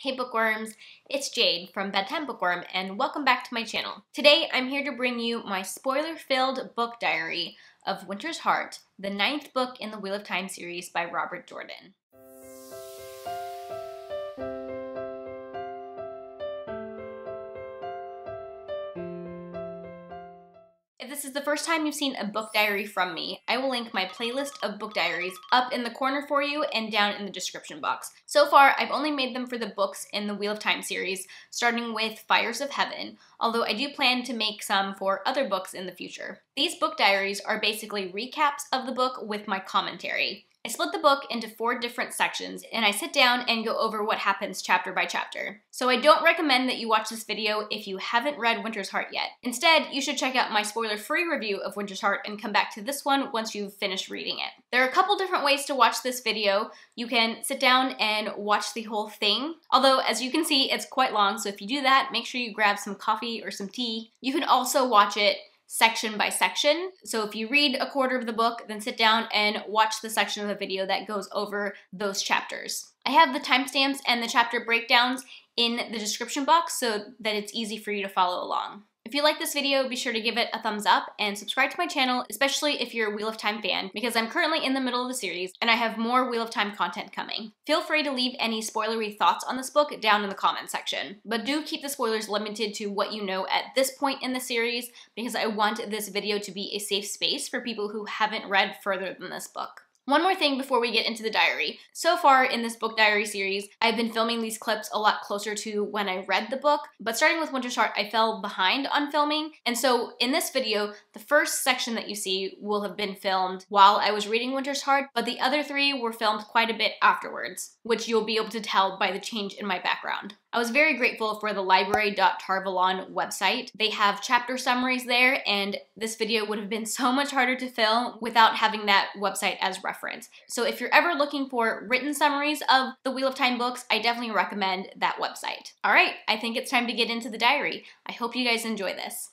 Hey bookworms, it's Jade from Bedtime Bookworm and welcome back to my channel. Today I'm here to bring you my spoiler-filled book diary of Winter's Heart, the 9th book in the Wheel of Time series by Robert Jordan. If this is the first time you've seen a book diary from me, I will link my playlist of book diaries up in the corner for you and down in the description box. So far, I've only made them for the books in the Wheel of Time series, starting with Fires of Heaven, although I do plan to make some for other books in the future. These book diaries are basically recaps of the book with my commentary. I split the book into 4 different sections, and I sit down and go over what happens chapter by chapter. So I don't recommend that you watch this video if you haven't read Winter's Heart yet. Instead, you should check out my spoiler-free review of Winter's Heart and come back to this one once you've finished reading it. There are a couple different ways to watch this video. You can sit down and watch the whole thing, although as you can see, it's quite long, so if you do that, make sure you grab some coffee or some tea. You can also watch it section by section. So if you read a quarter of the book, then sit down and watch the section of the video that goes over those chapters. I have the timestamps and the chapter breakdowns in the description box so that it's easy for you to follow along. If you like this video, be sure to give it a thumbs up and subscribe to my channel, especially if you're a Wheel of Time fan, because I'm currently in the middle of the series and I have more Wheel of Time content coming. Feel free to leave any spoilery thoughts on this book down in the comments section, but do keep the spoilers limited to what you know at this point in the series, because I want this video to be a safe space for people who haven't read further than this book. One more thing before we get into the diary. So far in this book diary series, I've been filming these clips a lot closer to when I read the book, but starting with Winter's Heart, I fell behind on filming, and so in this video, the first section that you see will have been filmed while I was reading Winter's Heart, but the other 3 were filmed quite a bit afterwards, which you'll be able to tell by the change in my background. I was very grateful for the library.tarvalon website. They have chapter summaries there, and this video would have been so much harder to film without having that website as reference. So if you're ever looking for written summaries of the Wheel of Time books, I definitely recommend that website. All right, I think it's time to get into the diary. I hope you guys enjoy this.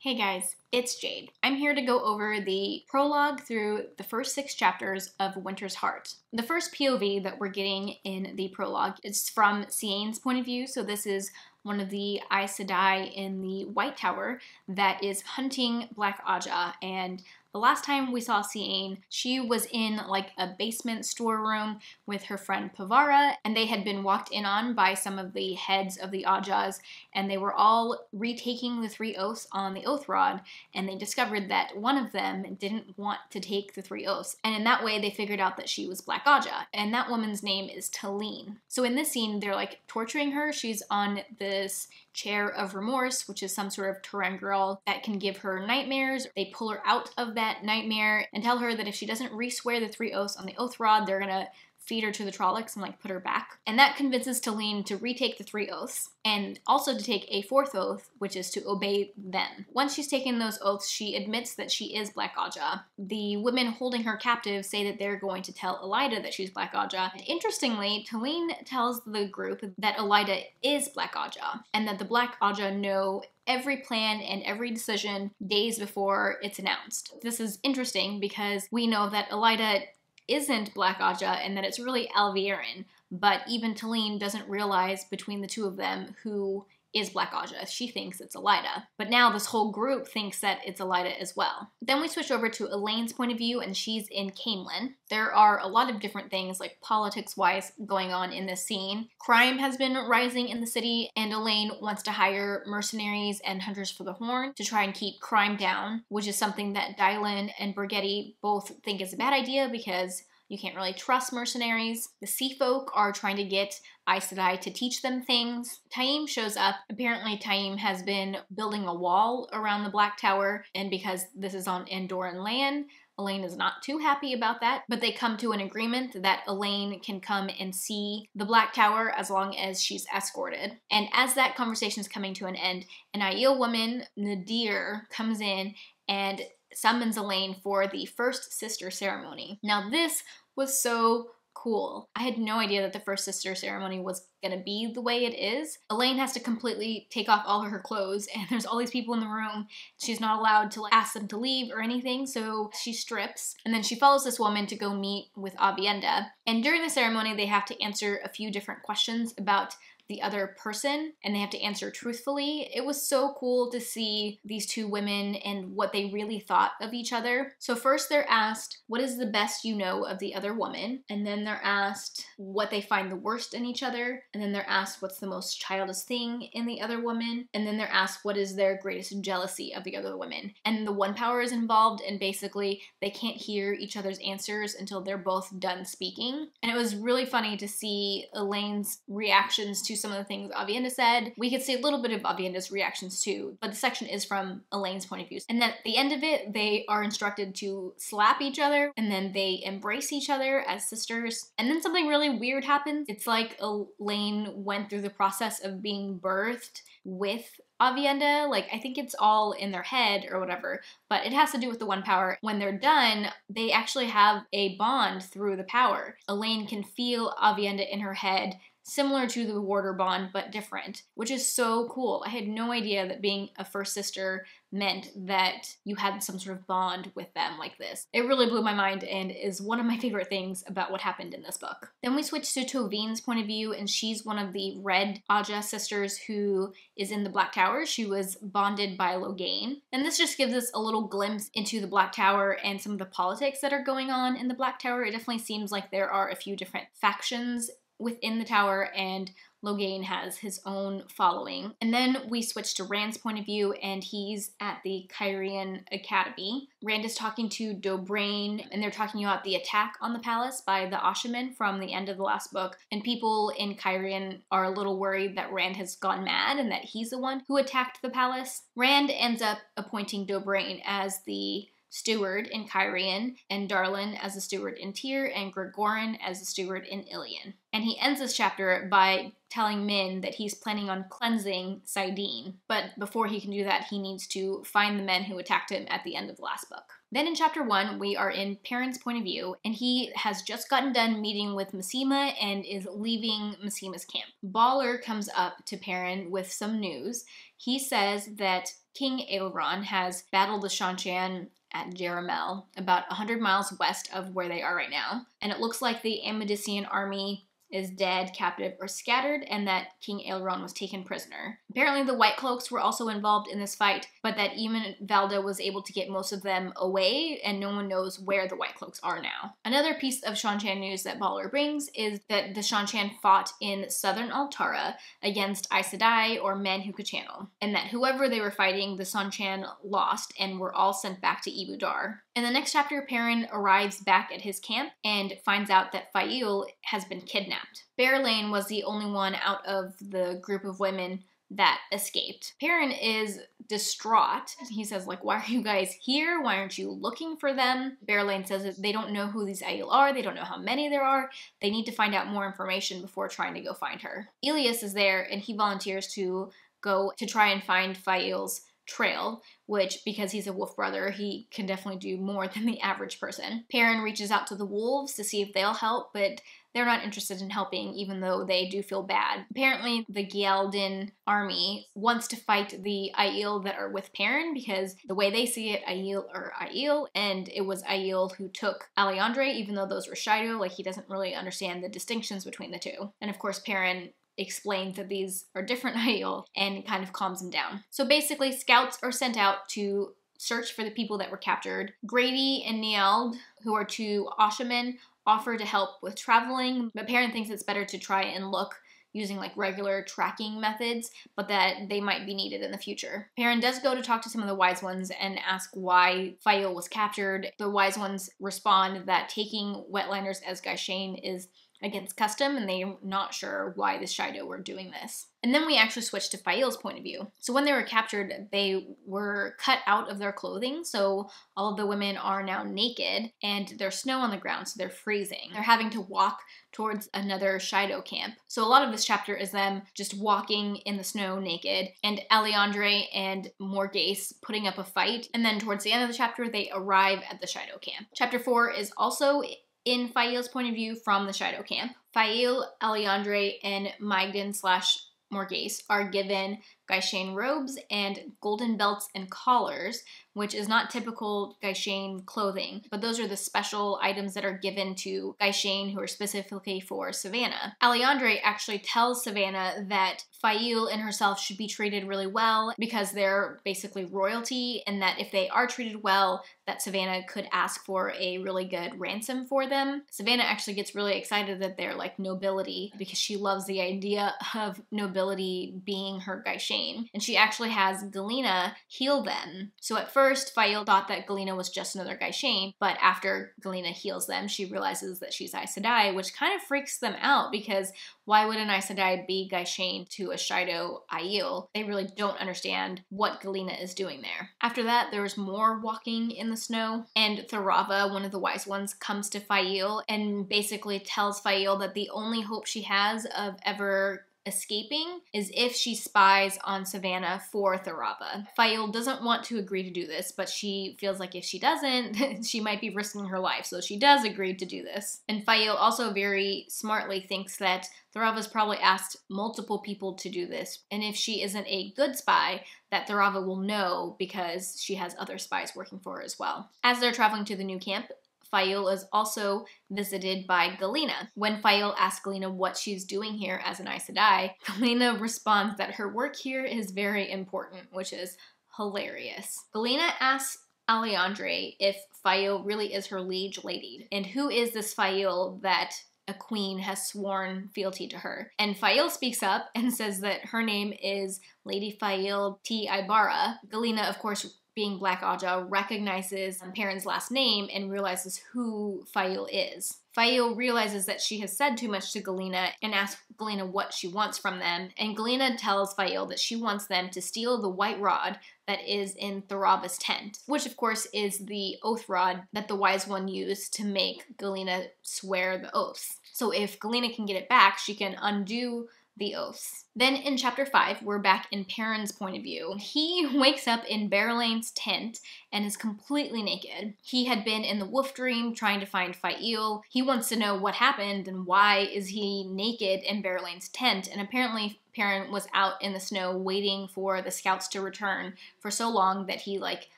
Hey guys, it's Jade. I'm here to go over the prologue through the first 6 chapters of Winter's Heart. The first POV that we're getting in the prologue is from Siane's point of view, so this is one of the Aes Sedai in the White Tower that is hunting Black Aja, and the last time we saw Siane, she was in like a basement storeroom with her friend Pavara, and they had been walked in on by some of the heads of the Ajas, and they were all retaking the 3 oaths on the oath rod, and they discovered that one of them didn't want to take the 3 oaths, and in that way they figured out that she was Black Aja, and that woman's name is Talene. So in this scene, they're like torturing her. She's on this chair of remorse, which is some sort of Terengrial that can give her nightmares. They pull her out of that nightmare and tell her that if she doesn't re-swear the 3 oaths on the oath rod, they're gonna feed her to the Trollocs and like put her back. And that convinces Talene to retake the 3 oaths and also to take a 4th oath, which is to obey them. Once she's taken those oaths, she admits that she is Black Aja. The women holding her captive say that they're going to tell Elaida that she's Black Aja. And interestingly, Talene tells the group that Elaida is Black Aja and that the Black Aja know every plan and every decision days before it's announced. This is interesting because we know that Elaida isn't Black Aja and that it's really Alviarin, but even Talene doesn't realize between the 2 of them who is Black Aja. She thinks it's Elaida. But now this whole group thinks that it's Elaida as well. Then we switch over to Elaine's point of view, and she's in Caemlyn. There are a lot of different things, like politics-wise, going on in this scene. Crime has been rising in the city, and Elaine wants to hire mercenaries and hunters for the Horn to try and keep crime down, which is something that Dylan and Brigetti both think is a bad idea because you can't really trust mercenaries. The sea folk are trying to get Aes Sedai to teach them things. Taim shows up. Apparently Taim has been building a wall around the Black Tower, and because this is on Andorran land, Elaine is not too happy about that, but they come to an agreement that Elaine can come and see the Black Tower as long as she's escorted. And as that conversation is coming to an end, an Aiel woman, Nadir, comes in and summons Elaine for the first sister ceremony. Now this was so cool. I had no idea that the first sister ceremony was gonna be the way it is. Elaine has to completely take off all of her clothes, and there's all these people in the room. She's not allowed to ask them to leave or anything, so she strips, and then she follows this woman to go meet with Avienda. And during the ceremony, they have to answer a few different questions about the other person, and they have to answer truthfully. It was so cool to see these two women and what they really thought of each other. So first they're asked, what is the best you know of the other woman? And then they're asked what they find the worst in each other. And then they're asked what's the most childish thing in the other woman. And then they're asked what is their greatest jealousy of the other woman. And the one power is involved, and basically they can't hear each other's answers until they're both done speaking. And it was really funny to see Elaine's reactions to some of the things Avienda said. We could see a little bit of Avienda's reactions too, but the section is from Elaine's point of view. And at the end of it, they are instructed to slap each other, and then they embrace each other as sisters. And then something really weird happens. It's like Elaine went through the process of being birthed with Avienda. Like, I think it's all in their head or whatever, but it has to do with the one power. When they're done, they actually have a bond through the power. Elaine can feel Avienda in her head, similar to the warder bond, but different, which is so cool. I had no idea that being a first sister meant that you had some sort of bond with them like this. It really blew my mind and is one of my favorite things about what happened in this book. Then we switch to Tovine's point of view, and she's one of the Red Aja sisters who is in the Black Tower. She was bonded by Logain. And this just gives us a little glimpse into the Black Tower and some of the politics that are going on in the Black Tower. It definitely seems like there are a few different factions within the tower, and Logain has his own following. And then we switch to Rand's point of view, and he's at the Kyrian Academy. Rand is talking to Dobrain, and they're talking about the attack on the palace by the Ashaman from the end of the last book. And people in Kyrian are a little worried that Rand has gone mad and that he's the one who attacked the palace. Rand ends up appointing Dobrain as the steward in Kyrian, and Darlin as the steward in Tyr, and Gregorin as the steward in Ilion. And he ends this chapter by telling Min that he's planning on cleansing Saidin, but before he can do that, he needs to find the men who attacked him at the end of the last book. Then in chapter 1, we are in Perrin's point of view, and he has just gotten done meeting with Massima and is leaving Massima's camp. Baller comes up to Perrin with some news. He says that King Aelron has battled the Shanchan at Jeremel, about 100 miles west of where they are right now. And it looks like the Amadissian army is dead, captive, or scattered, and that King Aelron was taken prisoner. Apparently the White Cloaks were also involved in this fight, but that even Valda was able to get most of them away, and no one knows where the White Cloaks are now. Another piece of Shanchan news that Baller brings is that the Shanchan fought in southern Altara against Aes Sedai, or men who could channel, and that whoever they were fighting, the Shanchan lost and were all sent back to Ibu Dar. In the next chapter, Perrin arrives back at his camp and finds out that Fail has been kidnapped. Berelain was the only one out of the group of women that escaped. Perrin is distraught. He says, like, why are you guys here? Why aren't you looking for them? Berelain says that they don't know who these Aiel are. They don't know how many there are. They need to find out more information before trying to go find her. Elias is there, and he volunteers to go to try and find Fael's trail, which, because he's a wolf brother, he can definitely do more than the average person. Perrin reaches out to the wolves to see if they'll help, but they're not interested in helping, even though they do feel bad. Apparently, the Gialdin army wants to fight the Aiel that are with Perrin, because the way they see it, Aiel are Aiel, and it was Aiel who took Alliandre, even though those were Shaido. Like, he doesn't really understand the distinctions between the two. And of course, Perrin explains that these are different Aiel and kind of calms him down. So basically, scouts are sent out to search for the people that were captured. Grady and Nield, who are two Ashaman, offer to help with traveling, but Perrin thinks it's better to try and look using like regular tracking methods, but that they might be needed in the future. Perrin does go to talk to some of the Wise Ones and ask why Fael was captured. The Wise Ones respond that taking wetlanders as Gaishane is against custom, and they're not sure why the Shaido were doing this. And then we actually switch to Fael's point of view. So when they were captured, they were cut out of their clothing, so all of the women are now naked, and there's snow on the ground, so they're freezing. They're having to walk towards another Shaido camp. So a lot of this chapter is them just walking in the snow naked, and Alliandre and Morghese putting up a fight, and then towards the end of the chapter, they arrive at the Shaido camp. Chapter 4 is also In Fail's point of view from the Shido camp, Fail, Alliandre, and Magdan/Morghese are given Gaishain robes and golden belts and collars, which is not typical Gaishain clothing, but those are the special items that are given to Gaishain who are specifically for Savannah. Alliandre actually tells Savannah that Fail and herself should be treated really well because they're basically royalty, and that if they are treated well, that Savannah could ask for a really good ransom for them. Savannah actually gets really excited that they're like nobility because she loves the idea of nobility being her Gaishain, and she actually has Galena heal them. So at first, Fail thought that Galena was just another Gaishain, but after Galena heals them, she realizes that she's Aes Sedai, which kind of freaks them out because why would an Aes Sedai be Gaishain to a Shido Aiel? They really don't understand what Galena is doing there. After that, there was more walking in the snow, and Thorava, one of the wise ones, comes to Fail and basically tells Fail that the only hope she has of ever escaping is if she spies on Savannah for Thorava. Fail doesn't want to agree to do this, but she feels like if she doesn't, she might be risking her life, so she does agree to do this. And Fail also very smartly thinks that Thorava's probably asked multiple people to do this, and if she isn't a good spy, that Thorava will know because she has other spies working for her as well. As they're traveling to the new camp, Fail is also visited by Galena. When Fail asks Galena what she's doing here as an Aes Sedai, Galena responds that her work here is very important, which is hilarious. Galena asks Alliandre if Fail really is her liege lady, and who is this Fail that a queen has sworn fealty to her. And Fail speaks up and says that her name is Lady Fail T. Ibarra. Galena, of course, being Black Aja, recognizes Perrin's last name and realizes who Fail is. Fail realizes that she has said too much to Galena and asks Galena what she wants from them, and Galena tells Fail that she wants them to steal the white rod that is in Thorava's tent, which of course is the oath rod that the Wise One used to make Galena swear the oaths. So if Galena can get it back, she can undo the oaths. Then in chapter 5, we're back in Perrin's point of view. He wakes up in Berelain's tent and is completely naked. He had been in the wolf dream trying to find Fail. He wants to know what happened and why is he naked in Berelain's tent, and apparently Perrin was out in the snow waiting for the scouts to return for so long that he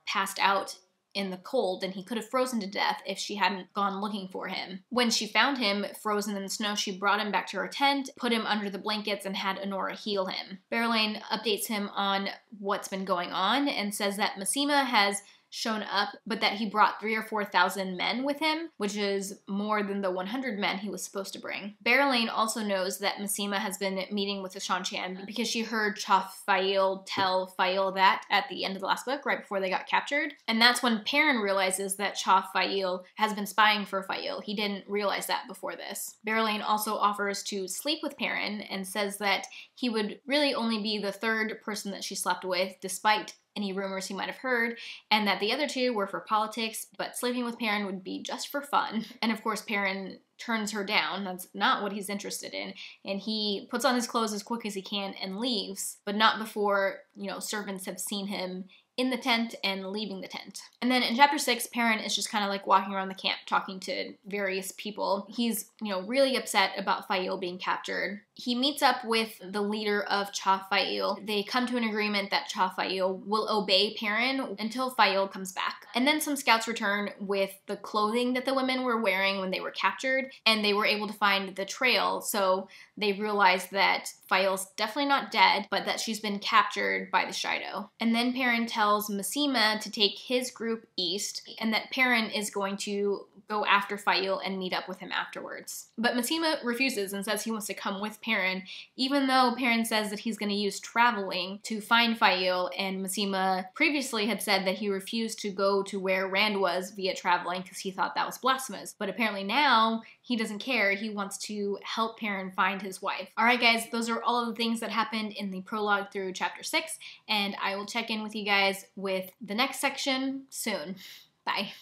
passed out in the cold, and he could have frozen to death if she hadn't gone looking for him. When she found him frozen in the snow, she brought him back to her tent, put him under the blankets, and had Honora heal him. Berelain updates him on what's been going on and says that Masema has shown up, but that he brought 3,000 or 4,000 men with him, which is more than the 100 men he was supposed to bring. Berelain also knows that Masema has been meeting with the Seanchan because she heard Chof Fail tell Fail that at the end of the last book, right before they got captured. And that's when Perrin realizes that Chof Fail has been spying for Fail. He didn't realize that before this. Berelain also offers to sleep with Perrin and says that he would really only be the third person that she slept with, despite any rumors he might have heard, and that the other two were for politics, but sleeping with Perrin would be just for fun. And of course, Perrin turns her down. That's not what he's interested in. And he puts on his clothes as quick as he can and leaves, but not before, servants have seen him in the tent and leaving the tent. And then in chapter 6, Perrin is just kind of walking around the camp talking to various people. He's, really upset about Fail being captured. He meets up with the leader of Chof Fail. They come to an agreement that Chof Fail will obey Perrin until Fail comes back. And then some scouts return with the clothing that the women were wearing when they were captured, and they were able to find the trail, so they realized that Fail's definitely not dead, but that she's been captured by the Shido. And then Perrin tells Masema to take his group east, and that Perrin is going to go after Fail and meet up with him afterwards. But Masema refuses and says he wants to come with Perrin, even though Perrin says that he's going to use traveling to find Fail, and Masema previously had said that he refused to go to where Rand was via traveling because he thought that was blasphemous. But apparently now he doesn't care. He wants to help Perrin find his wife. Alright guys, those are all of the things that happened in the prologue through chapter 6, and I will check in with you guys with the next section soon. Bye.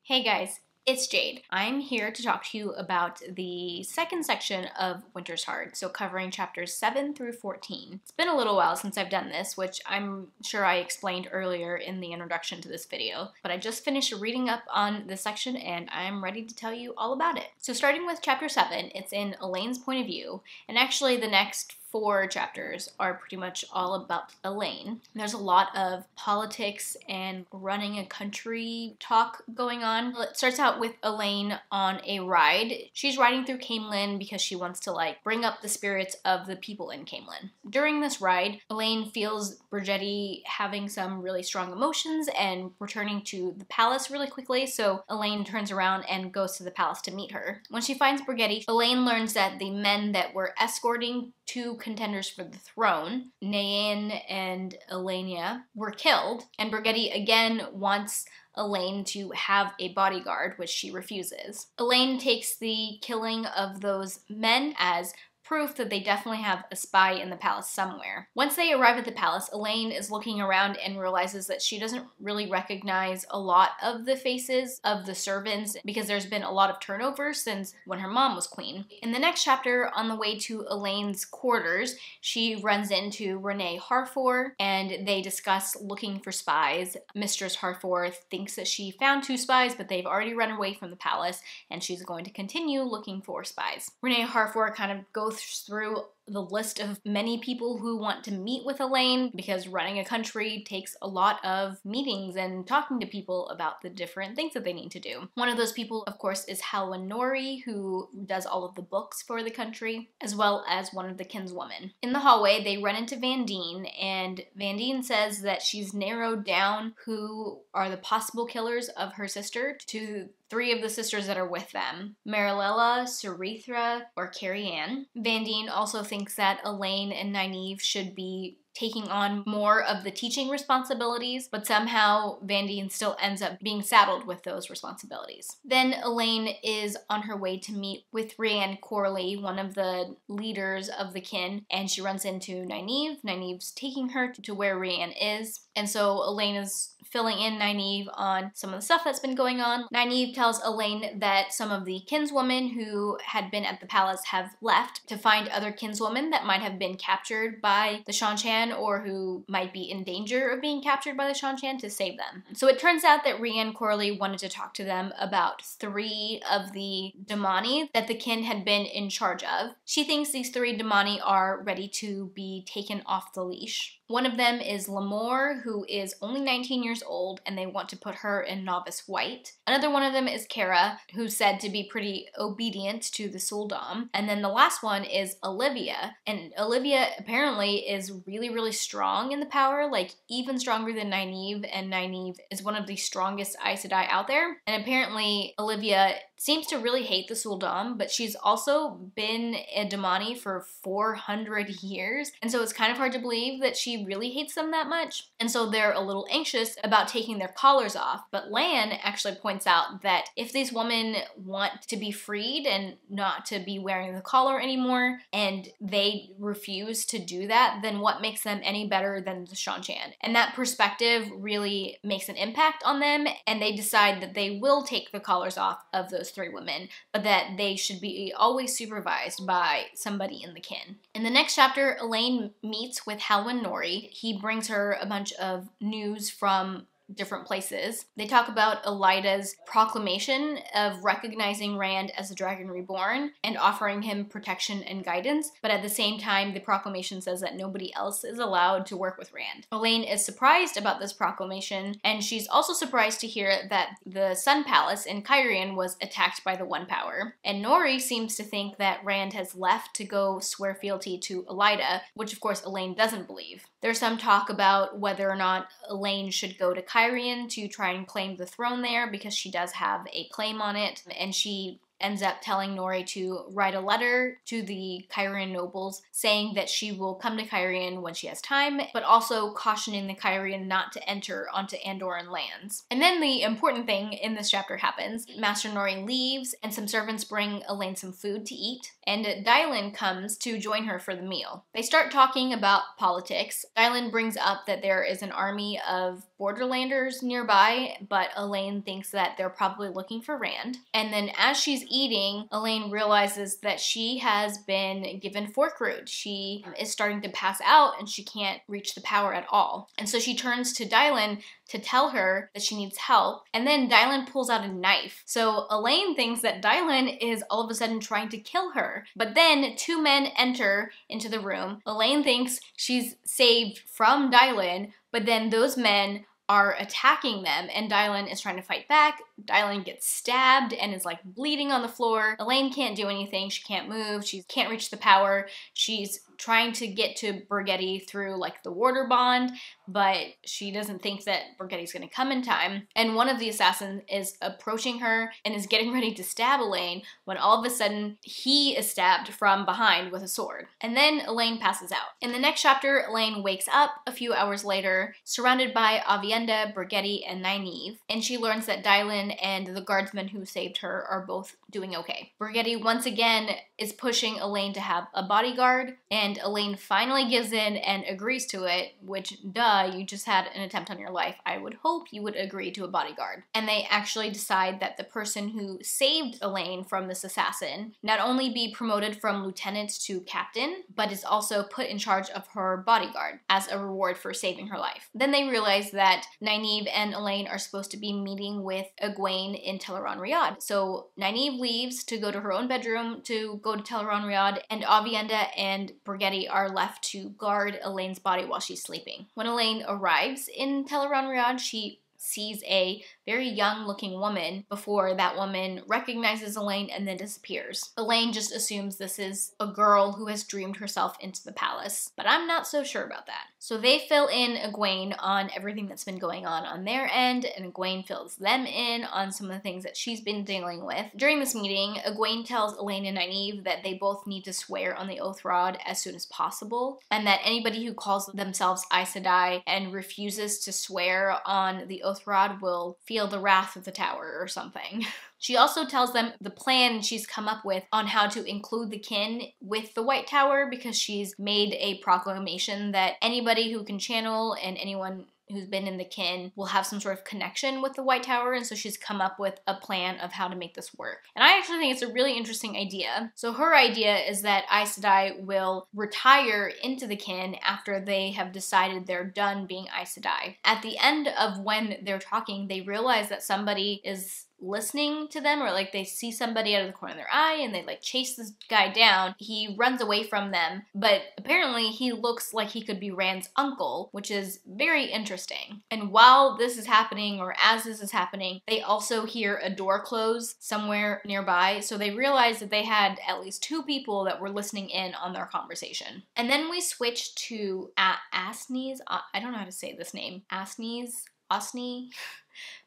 Hey guys, It's Jade. I'm here to talk to you about the second section of Winter's Heart, so covering chapters 7 through 14. It's been a little while since I've done this, which I'm sure I explained earlier in the introduction to this video, but I just finished reading up on this section and I'm ready to tell you all about it. So starting with chapter 7, it's in Elaine's point of view, and actually the next 4 chapters are pretty much all about Elaine. There's a lot of politics and running a country talk going on. It starts out with Elaine on a ride. She's riding through Camelin because she wants to bring up the spirits of the people in Camelin. During this ride, Elaine feels Brigetti having some really strong emotions and returning to the palace really quickly, so Elaine turns around and goes to the palace to meet her. When she finds Brigetti, Elaine learns that the men that were escorting 2 contenders for the throne, Nayan and Elenia, were killed, and Brigetti again wants Elaine to have a bodyguard, which she refuses. Elaine takes the killing of those men as proof that they definitely have a spy in the palace somewhere. Once they arrive at the palace, Elaine is looking around and realizes that she doesn't really recognize a lot of the faces of the servants because there's been a lot of turnover since when her mom was queen. In the next chapter, on the way to Elaine's quarters, she runs into Renee Harfor and they discuss looking for spies. Mistress Harfor thinks that she found 2 spies, but they've already run away from the palace and she's going to continue looking for spies. Renee Harfor kind of goes through the list of many people who want to meet with Elaine because running a country takes a lot of meetings and talking to people about the different things that they need to do. One of those people, of course, is Halwyn Nori, who does all of the books for the country, as well as one of the kinswomen. In the hallway, they run into Vandine, and Vandine says that she's narrowed down who are the possible killers of her sister to 3 of the sisters that are with them, Marilella, Cerethra, or Carrie Ann. Vandine also thinks that Elaine and Nynaeve should be taking on more of the teaching responsibilities, but somehow Vandine still ends up being saddled with those responsibilities. Then Elaine is on her way to meet with Rhiann Corley, one of the leaders of the kin, and she runs into Nynaeve. Nynaeve's taking her to where Rhiann is, and so Elaine is filling in Nynaeve on some of the stuff that's been going on. Nynaeve tells Elaine that some of the kinswomen who had been at the palace have left to find other kinswomen that might have been captured by the Shanchan or who might be in danger of being captured by the Shanchan to save them. So it turns out that Rhiann Corley wanted to talk to them about 3 of the Damani that the kin had been in charge of. She thinks these 3 Damani are ready to be taken off the leash. One of them is Lamore, who is only 19 years old, and they want to put her in Novice White. Another one of them is Kara, who's said to be pretty obedient to the Sul'dam. And then the last one is Olivia, and Olivia apparently is really strong in the power, even stronger than Nynaeve, and Nynaeve is one of the strongest Aes Sedai out there. And apparently Olivia seems to really hate the Sul'dam, but she's also been a Damani for 400 years, and so it's kind of hard to believe that she really hates them that much. And so they're a little anxious about taking their collars off, but Lan actually points out that if these women want to be freed and not to be wearing the collar anymore, and they refuse to do that, then what makes them any better than the Shanchan? And that perspective really makes an impact on them, and they decide that they will take the collars off of those 3 women, but that they should be always supervised by somebody in the kin. In the next chapter, Elaine meets with Halwyn Nori. He brings her a bunch of news from different places. They talk about Elida's proclamation of recognizing Rand as a Dragon Reborn and offering him protection and guidance, but at the same time, the proclamation says that nobody else is allowed to work with Rand. Elaine is surprised about this proclamation, and she's also surprised to hear that the Sun Palace in Cairhien was attacked by the One Power. And Nori seems to think that Rand has left to go swear fealty to Elida, which of course Elaine doesn't believe. There's some talk about whether or not Elaine should go to Cairhien to try and claim the throne there because she does have a claim on it, and she ends up telling Nori to write a letter to the Cairhien nobles saying that she will come to Cairhien when she has time, but also cautioning the Cairhien not to enter onto Andoran lands. And then the important thing in this chapter happens. Master Nori leaves, and some servants bring Elaine some food to eat, and Dylan comes to join her for the meal. They start talking about politics. Dylan brings up that there is an army of borderlanders nearby, but Elaine thinks that they're probably looking for Rand. And then as she's eating, Elaine realizes that she has been given fork root. She is starting to pass out and she can't reach the power at all. And so she turns to Dylan to tell her that she needs help, and then Dylan pulls out a knife. So Elaine thinks that Dylan is all of a sudden trying to kill her, but then two men enter into the room. Elaine thinks she's saved from Dylan, but then those men are attacking them, and Dylan is trying to fight back. Dylan gets stabbed and is like bleeding on the floor. Elaine can't do anything. She can't move. She can't reach the power. She's trying to get to Brigetti through like the water bond, but she doesn't think that Brigetti's gonna come in time. And one of the assassins is approaching her and is getting ready to stab Elaine when all of a sudden he is stabbed from behind with a sword. And then Elaine passes out. In the next chapter, Elaine wakes up a few hours later, surrounded by Avienda, Brigetti, and Nynaeve, and she learns that Dylan and the guardsmen who saved her are both doing okay. Brigetti once again is pushing Elaine to have a bodyguard, and Elaine finally gives in and agrees to it, which, duh, you just had an attempt on your life. I would hope you would agree to a bodyguard. And they actually decide that the person who saved Elaine from this assassin not only be promoted from lieutenant to captain, but is also put in charge of her bodyguard as a reward for saving her life. Then they realize that Nynaeve and Elaine are supposed to be meeting with Egwene in Teleron-Riyadh. So Nynaeve leaves to go to her own bedroom to go to Teleron-Riyadh, and Avienda and Brigetti are left to guard Elaine's body while she's sleeping. When Elaine arrives in Teleron-Riyadh, she sees a very young looking woman before that woman recognizes Elaine and then disappears. Elaine just assumes this is a girl who has dreamed herself into the palace, but I'm not so sure about that. So they fill in Egwene on everything that's been going on their end, and Egwene fills them in on some of the things that she's been dealing with. During this meeting, Egwene tells Elaine and Nynaeve that they both need to swear on the Oath Rod as soon as possible, and that anybody who calls themselves Aes Sedai and refuses to swear on the Oath Rod will feel the wrath of the tower or something. She also tells them the plan she's come up with on how to include the kin with the White Tower, because she's made a proclamation that anybody who can channel and anyone who's been in the kin will have some sort of connection with the White Tower, and so she's come up with a plan of how to make this work. And I actually think it's a really interesting idea. So her idea is that Aes Sedai will retire into the kin after they have decided they're done being Aes Sedai. At the end of when they're talking, they realize that somebody is listening to them, or like they see somebody out of the corner of their eye and they like chase this guy down. He runs away from them, but apparently he looks like he could be Rand's uncle, which is very interesting. And while this is happening, or as this is happening, they also hear a door close somewhere nearby, so they realize that they had at least two people that were listening in on their conversation. And then we switch to Asni's, I don't know how to say this name, Asni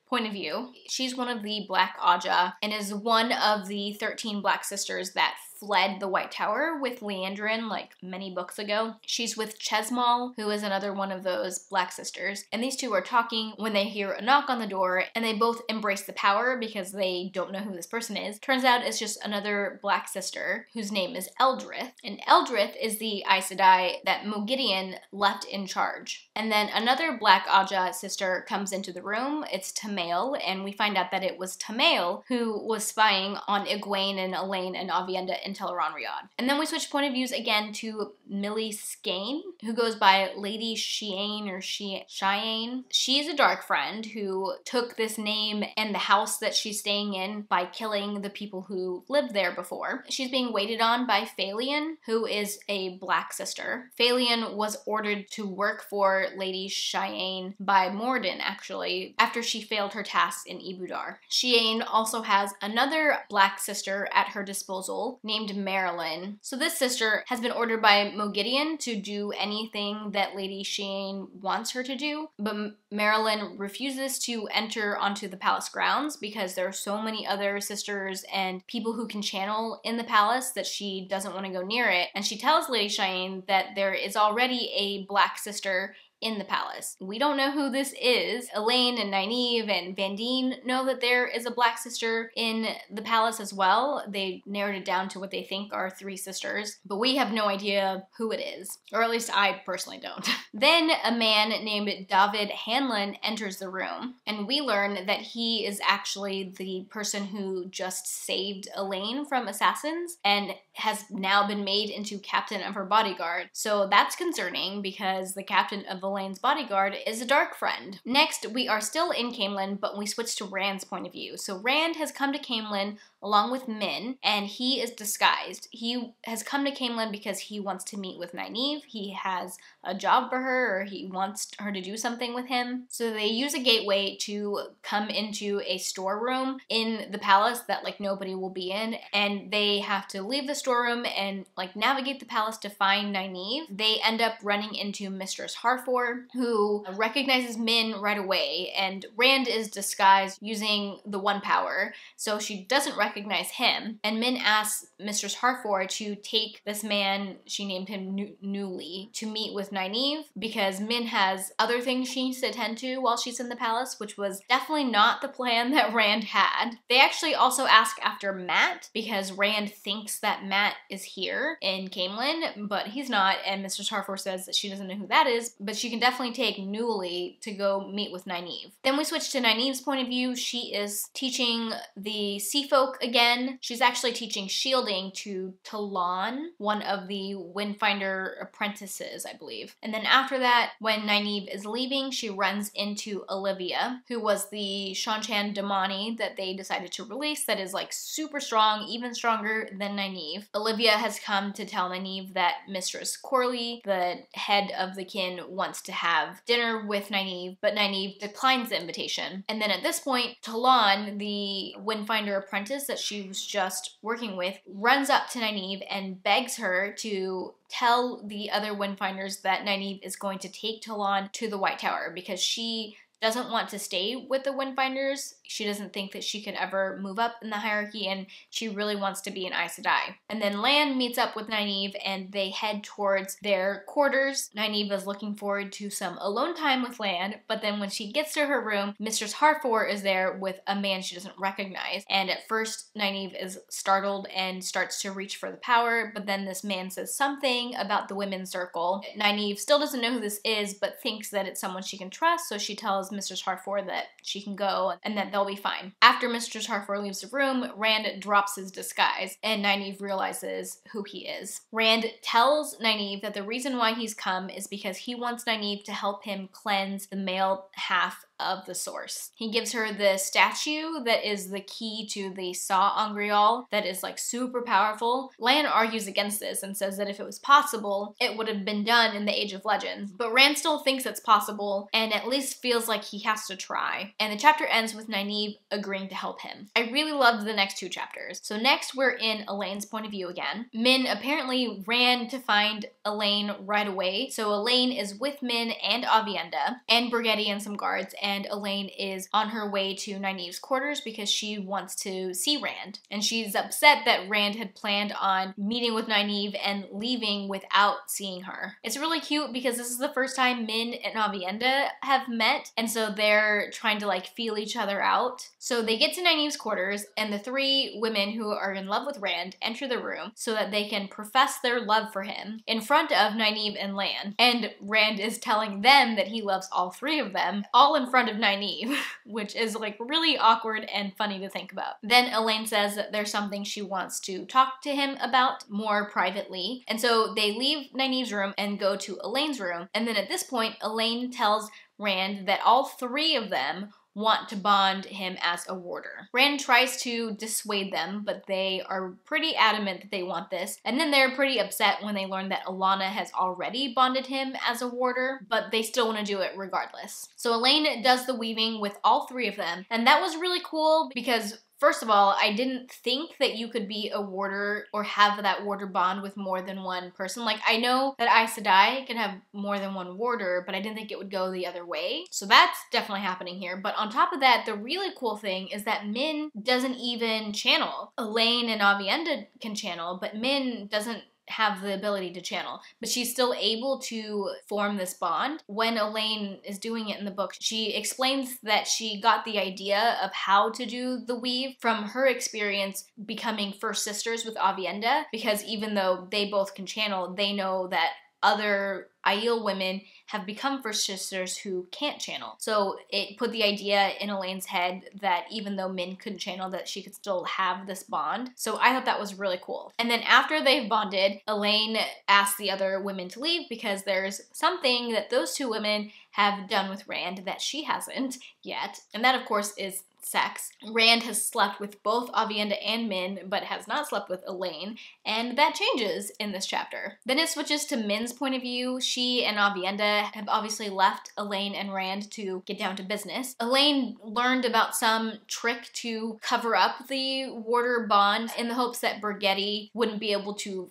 point of view. She's one of the Black Aja and is one of the 13 Black Sisters that fled the White Tower with Leandrin like many books ago. She's with Chesmal, who is another one of those Black Sisters, and these two are talking when they hear a knock on the door, and they both embrace the power because they don't know who this person is. Turns out it's just another Black Sister whose name is Eldrith, and Eldrith is the Aes Sedai that Moghedien left in charge. And then another Black Aja sister comes into the room. It's Tamail, and we find out that it was Tamail who was spying on Egwene and Elaine and Avienda in Teleron-Riyadh. And then we switch point of views again to Millie Skane, who goes by Lady Shiane or Cheyenne. She's a dark friend who took this name and the house that she's staying in by killing the people who lived there before. She's being waited on by Phalion, who is a Black Sister. Phalion was ordered to work for Lady Cheyenne by Morden, actually, after she failed her tasks in Ibudar. Cheyenne also has another Black Sister at her disposal named Marilyn. So this sister has been ordered by Moghedien to do anything that Lady Cheyenne wants her to do, but Marilyn refuses to enter onto the palace grounds because there are so many other sisters and people who can channel in the palace that she doesn't want to go near it. And she tells Lady Cheyenne that there is already a Black Sister in the palace. We don't know who this is. Elaine and Nynaeve and Vandene know that there is a black sister in the palace as well. They narrowed it down to what they think are 3 sisters, but we have no idea who it is, or at least I personally don't. Then a man named David Hanlon enters the room, and we learn that he is actually the person who just saved Elaine from assassins and has now been made into captain of her bodyguard. So that's concerning because the captain of Elaine's bodyguard is a dark friend. Next, we are still in Camelin, but we switch to Rand's point of view. So Rand has come to Camelin along with Min, and he is disguised. He has come to Camelin because he wants to meet with Nynaeve. He has a job for her, or he wants her to do something with him. So they use a gateway to come into a storeroom in the palace that like nobody will be in, and they have to leave the storeroom and like navigate the palace to find Nynaeve. They end up running into Mistress Harfor, who recognizes Min right away, and Rand is disguised using the One Power, so she doesn't recognize him. And Min asks Mistress Harfor to take this man, she named him Newly, to meet with Nynaeve because Min has other things she needs to attend to while she's in the palace, which was definitely not the plan that Rand had. They actually also ask after Matt because Rand thinks that Matt is here in Camelin, but he's not, and Mistress Harfor says that she doesn't know who that is, but she can definitely take Newly to go meet with Nynaeve. Then we switch to Nynaeve's point of view. She is teaching the sea folk again. She's actually teaching shielding to Talon, one of the Windfinder apprentices, I believe. And then after that, when Nynaeve is leaving, she runs into Olivia, who was the Shanchan Damani that they decided to release that is like super strong, even stronger than Nynaeve. Olivia has come to tell Nynaeve that Mistress Corley, the head of the kin, wants to have dinner with Nynaeve, but Nynaeve declines the invitation. And then at this point, Talon, the Windfinder apprentice that she was just working with, runs up to Nynaeve and begs her to tell the other Windfinders that Nynaeve is going to take Talon to the White Tower because she doesn't want to stay with the Windfinders. She doesn't think that she could ever move up in the hierarchy, and she really wants to be an Aes Sedai. And then Lan meets up with Nynaeve, and they head towards their quarters. Nynaeve is looking forward to some alone time with Lan, but then when she gets to her room, Mistress Harfor is there with a man she doesn't recognize. And at first, Nynaeve is startled and starts to reach for the power, but then this man says something about the women's circle. Nynaeve still doesn't know who this is, but thinks that it's someone she can trust, so she tells Mistress Harfor that she can go and that they'll be fine. After Mistress Harfor leaves the room, Rand drops his disguise, and Nynaeve realizes who he is. Rand tells Nynaeve that the reason why he's come is because he wants Nynaeve to help him cleanse the male half of the source. He gives her the statue that is the key to the Saw Angreal that is like super powerful. Lan argues against this and says that if it was possible, it would have been done in the Age of Legends. But Rand still thinks it's possible and at least feels like he has to try. And the chapter ends with Nynaeve agreeing to help him. I really loved the next 2 chapters. So next we're in Elaine's point of view again. Min apparently ran to find Elaine right away. So Elaine is with Min and Avienda and Brigetti and some guards, and Elaine is on her way to Nynaeve's quarters because she wants to see Rand. And she's upset that Rand had planned on meeting with Nynaeve and leaving without seeing her. It's really cute because this is the first time Min and Avienda have met, and so they're trying to like feel each other out. So they get to Nynaeve's quarters, and the 3 women who are in love with Rand enter the room so that they can profess their love for him in front of Nynaeve and Lan. And Rand is telling them that he loves all 3 of them, all in front of Nynaeve, which is like really awkward and funny to think about. Then Elaine says that there's something she wants to talk to him about more privately, and so they leave Nynaeve's room and go to Elaine's room. And then at this point, Elaine tells Rand that all 3 of them want to bond him as a warder. Rand tries to dissuade them, but they are pretty adamant that they want this. And then they're pretty upset when they learn that Alana has already bonded him as a warder, but they still want to do it regardless. So Elaine does the weaving with all 3 of them, and that was really cool because first of all, I didn't think that you could be a warder or have that warder bond with more than one person. Like, I know that Aes Sedai can have more than one warder, but I didn't think it would go the other way. So that's definitely happening here. But on top of that, the really cool thing is that Min doesn't even channel. Elaine and Avienda can channel, but Min doesn't have the ability to channel, but she's still able to form this bond. When Elaine is doing it in the book, she explains that she got the idea of how to do the weave from her experience becoming first sisters with Avienda, because even though they both can channel, they know that other Aiel women have become first sisters who can't channel. So it put the idea in Elaine's head that even though Min couldn't channel, that she could still have this bond. So I thought that was really cool. And then after they've bonded, Elaine asks the other women to leave because there's something that those two women have done with Rand that she hasn't yet. And that, of course, is sex. Rand has slept with both Avienda and Min, but has not slept with Elaine, and that changes in this chapter. Then it switches to Min's point of view. She and Avienda have obviously left Elaine and Rand to get down to business. Elaine learned about some trick to cover up the warder bond in the hopes that Brigetti wouldn't be able to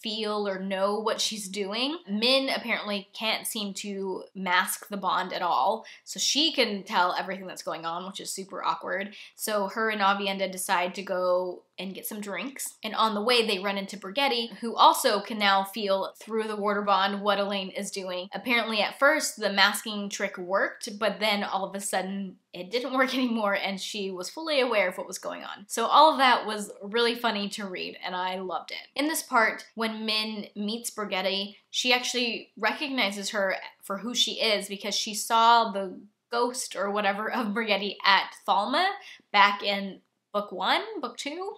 feel or know what she's doing. Min apparently can't seem to mask the bond at all, so she can tell everything that's going on, which is super awkward. So her and Avienda decide to go and get some drinks, and on the way they run into Brigetti, who also can now feel through the warder bond what Elaine is doing. Apparently at first the masking trick worked, but then all of a sudden it didn't work anymore and she was fully aware of what was going on. So all of that was really funny to read and I loved it. In this part, when Min meets Brigetti, she actually recognizes her for who she is because she saw the ghost or whatever of Brigetti at Thalma back in book 1, book 2?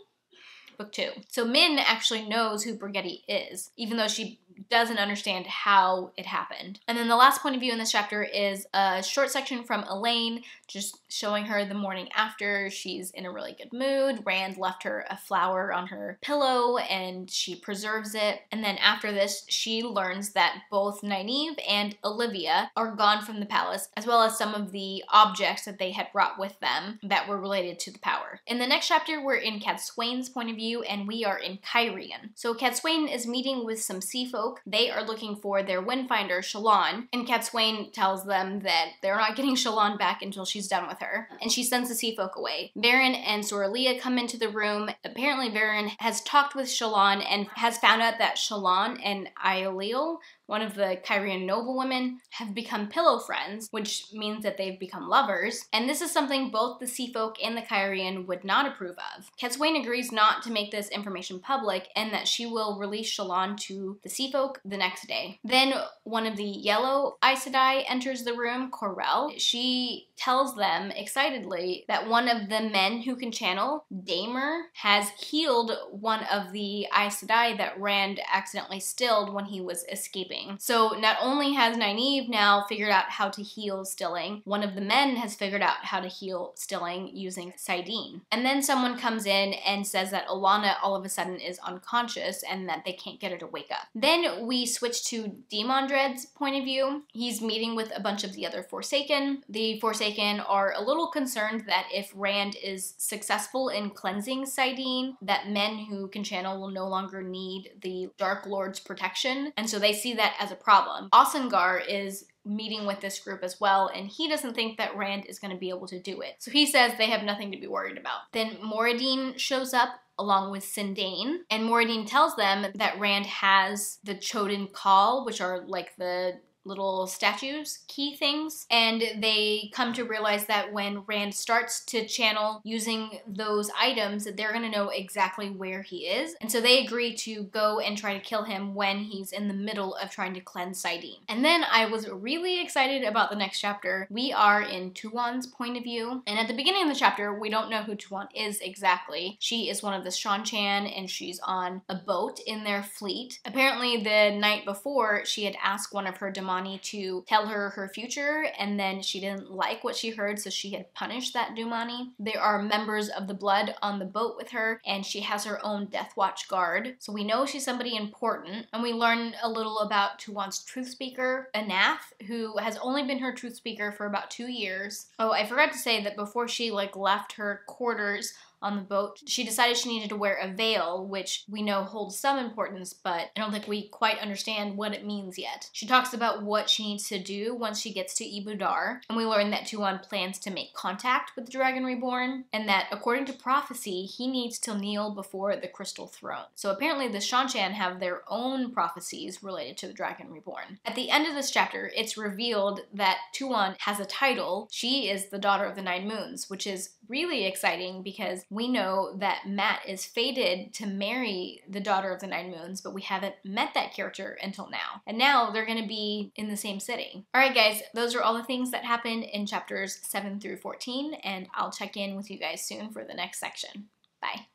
Book 2. So Min actually knows who Brigetti is, even though she doesn't understand how it happened. And then the last point of view in this chapter is a short section from Elaine, just showing her the morning after. She's in a really good mood. Rand left her a flower on her pillow and she preserves it. And then after this, she learns that both Nynaeve and Olivia are gone from the palace, as well as some of the objects that they had brought with them that were related to the power. In the next chapter, we're in Cadsuane's point of view and we are in Cairhien. So Cadsuane is meeting with some sea folk. They are looking for their windfinder, Shallan, and Cadsuane tells them that they're not getting Shallan back until she's done with her, and she sends the sea folk away. Varen and Soralia come into the room. Apparently Varen has talked with Shallan and has found out that Shallan and Aiolil, one of the Cairhien noblewomen, have become pillow friends, which means that they've become lovers, and this is something both the sea folk and the Cairhien would not approve of. Cadsuane agrees not to make this information public and that she will release Shallan to the sea folk the next day. Then one of the yellow Aes Sedai enters the room, Corell. She tells them excitedly that one of the men who can channel, Damer, has healed one of the Aes Sedai that Rand accidentally stilled when he was escaping. So not only has Nynaeve now figured out how to heal Stilling, one of the men has figured out how to heal Stilling using Saidin. And then someone comes in and says that Alana all of a sudden is unconscious and that they can't get her to wake up. Then we switch to Demandred's point of view. He's meeting with a bunch of the other Forsaken. The Forsaken are a little concerned that if Rand is successful in cleansing Saidin, that men who can channel will no longer need the Dark Lord's protection, and so they see that as a problem. Osengar is meeting with this group as well, and he doesn't think that Rand is going to be able to do it. So he says they have nothing to be worried about. Then Moradin shows up along with Sindane, and Moradin tells them that Rand has the Choden Call, which are like the little statues, key things, and they come to realize that when Rand starts to channel using those items, that they're going to know exactly where he is, and so they agree to go and try to kill him when he's in the middle of trying to cleanse Saidin. And then I was really excited about the next chapter. We are in Tuon's point of view, and at the beginning of the chapter, we don't know who Tuon is exactly. She is one of the Shanchan, and she's on a boat in their fleet. Apparently, the night before, she had asked one of her demons to tell her her future, and then she didn't like what she heard, so she had punished that Dumani. There are members of the Blood on the boat with her, and she has her own Death Watch guard, so we know she's somebody important. And we learn a little about Tuon's truth speaker, Anath, who has only been her truth speaker for about 2 years. Oh, I forgot to say that before she left her quarters on the boat, she decided she needed to wear a veil, which we know holds some importance, but I don't think we quite understand what it means yet. She talks about what she needs to do once she gets to Ibu Dar, and we learn that Tuon plans to make contact with the Dragon Reborn, and that according to prophecy, he needs to kneel before the Crystal Throne. So apparently the Seanchan have their own prophecies related to the Dragon Reborn. At the end of this chapter, it's revealed that Tuon has a title. She is the Daughter of the Nine Moons, which is really exciting because we know that Mat is fated to marry the Daughter of the Nine Moons, but we haven't met that character until now. And now they're going to be in the same city. Alright guys, those are all the things that happened in chapters 7 through 14, and I'll check in with you guys soon for the next section. Bye.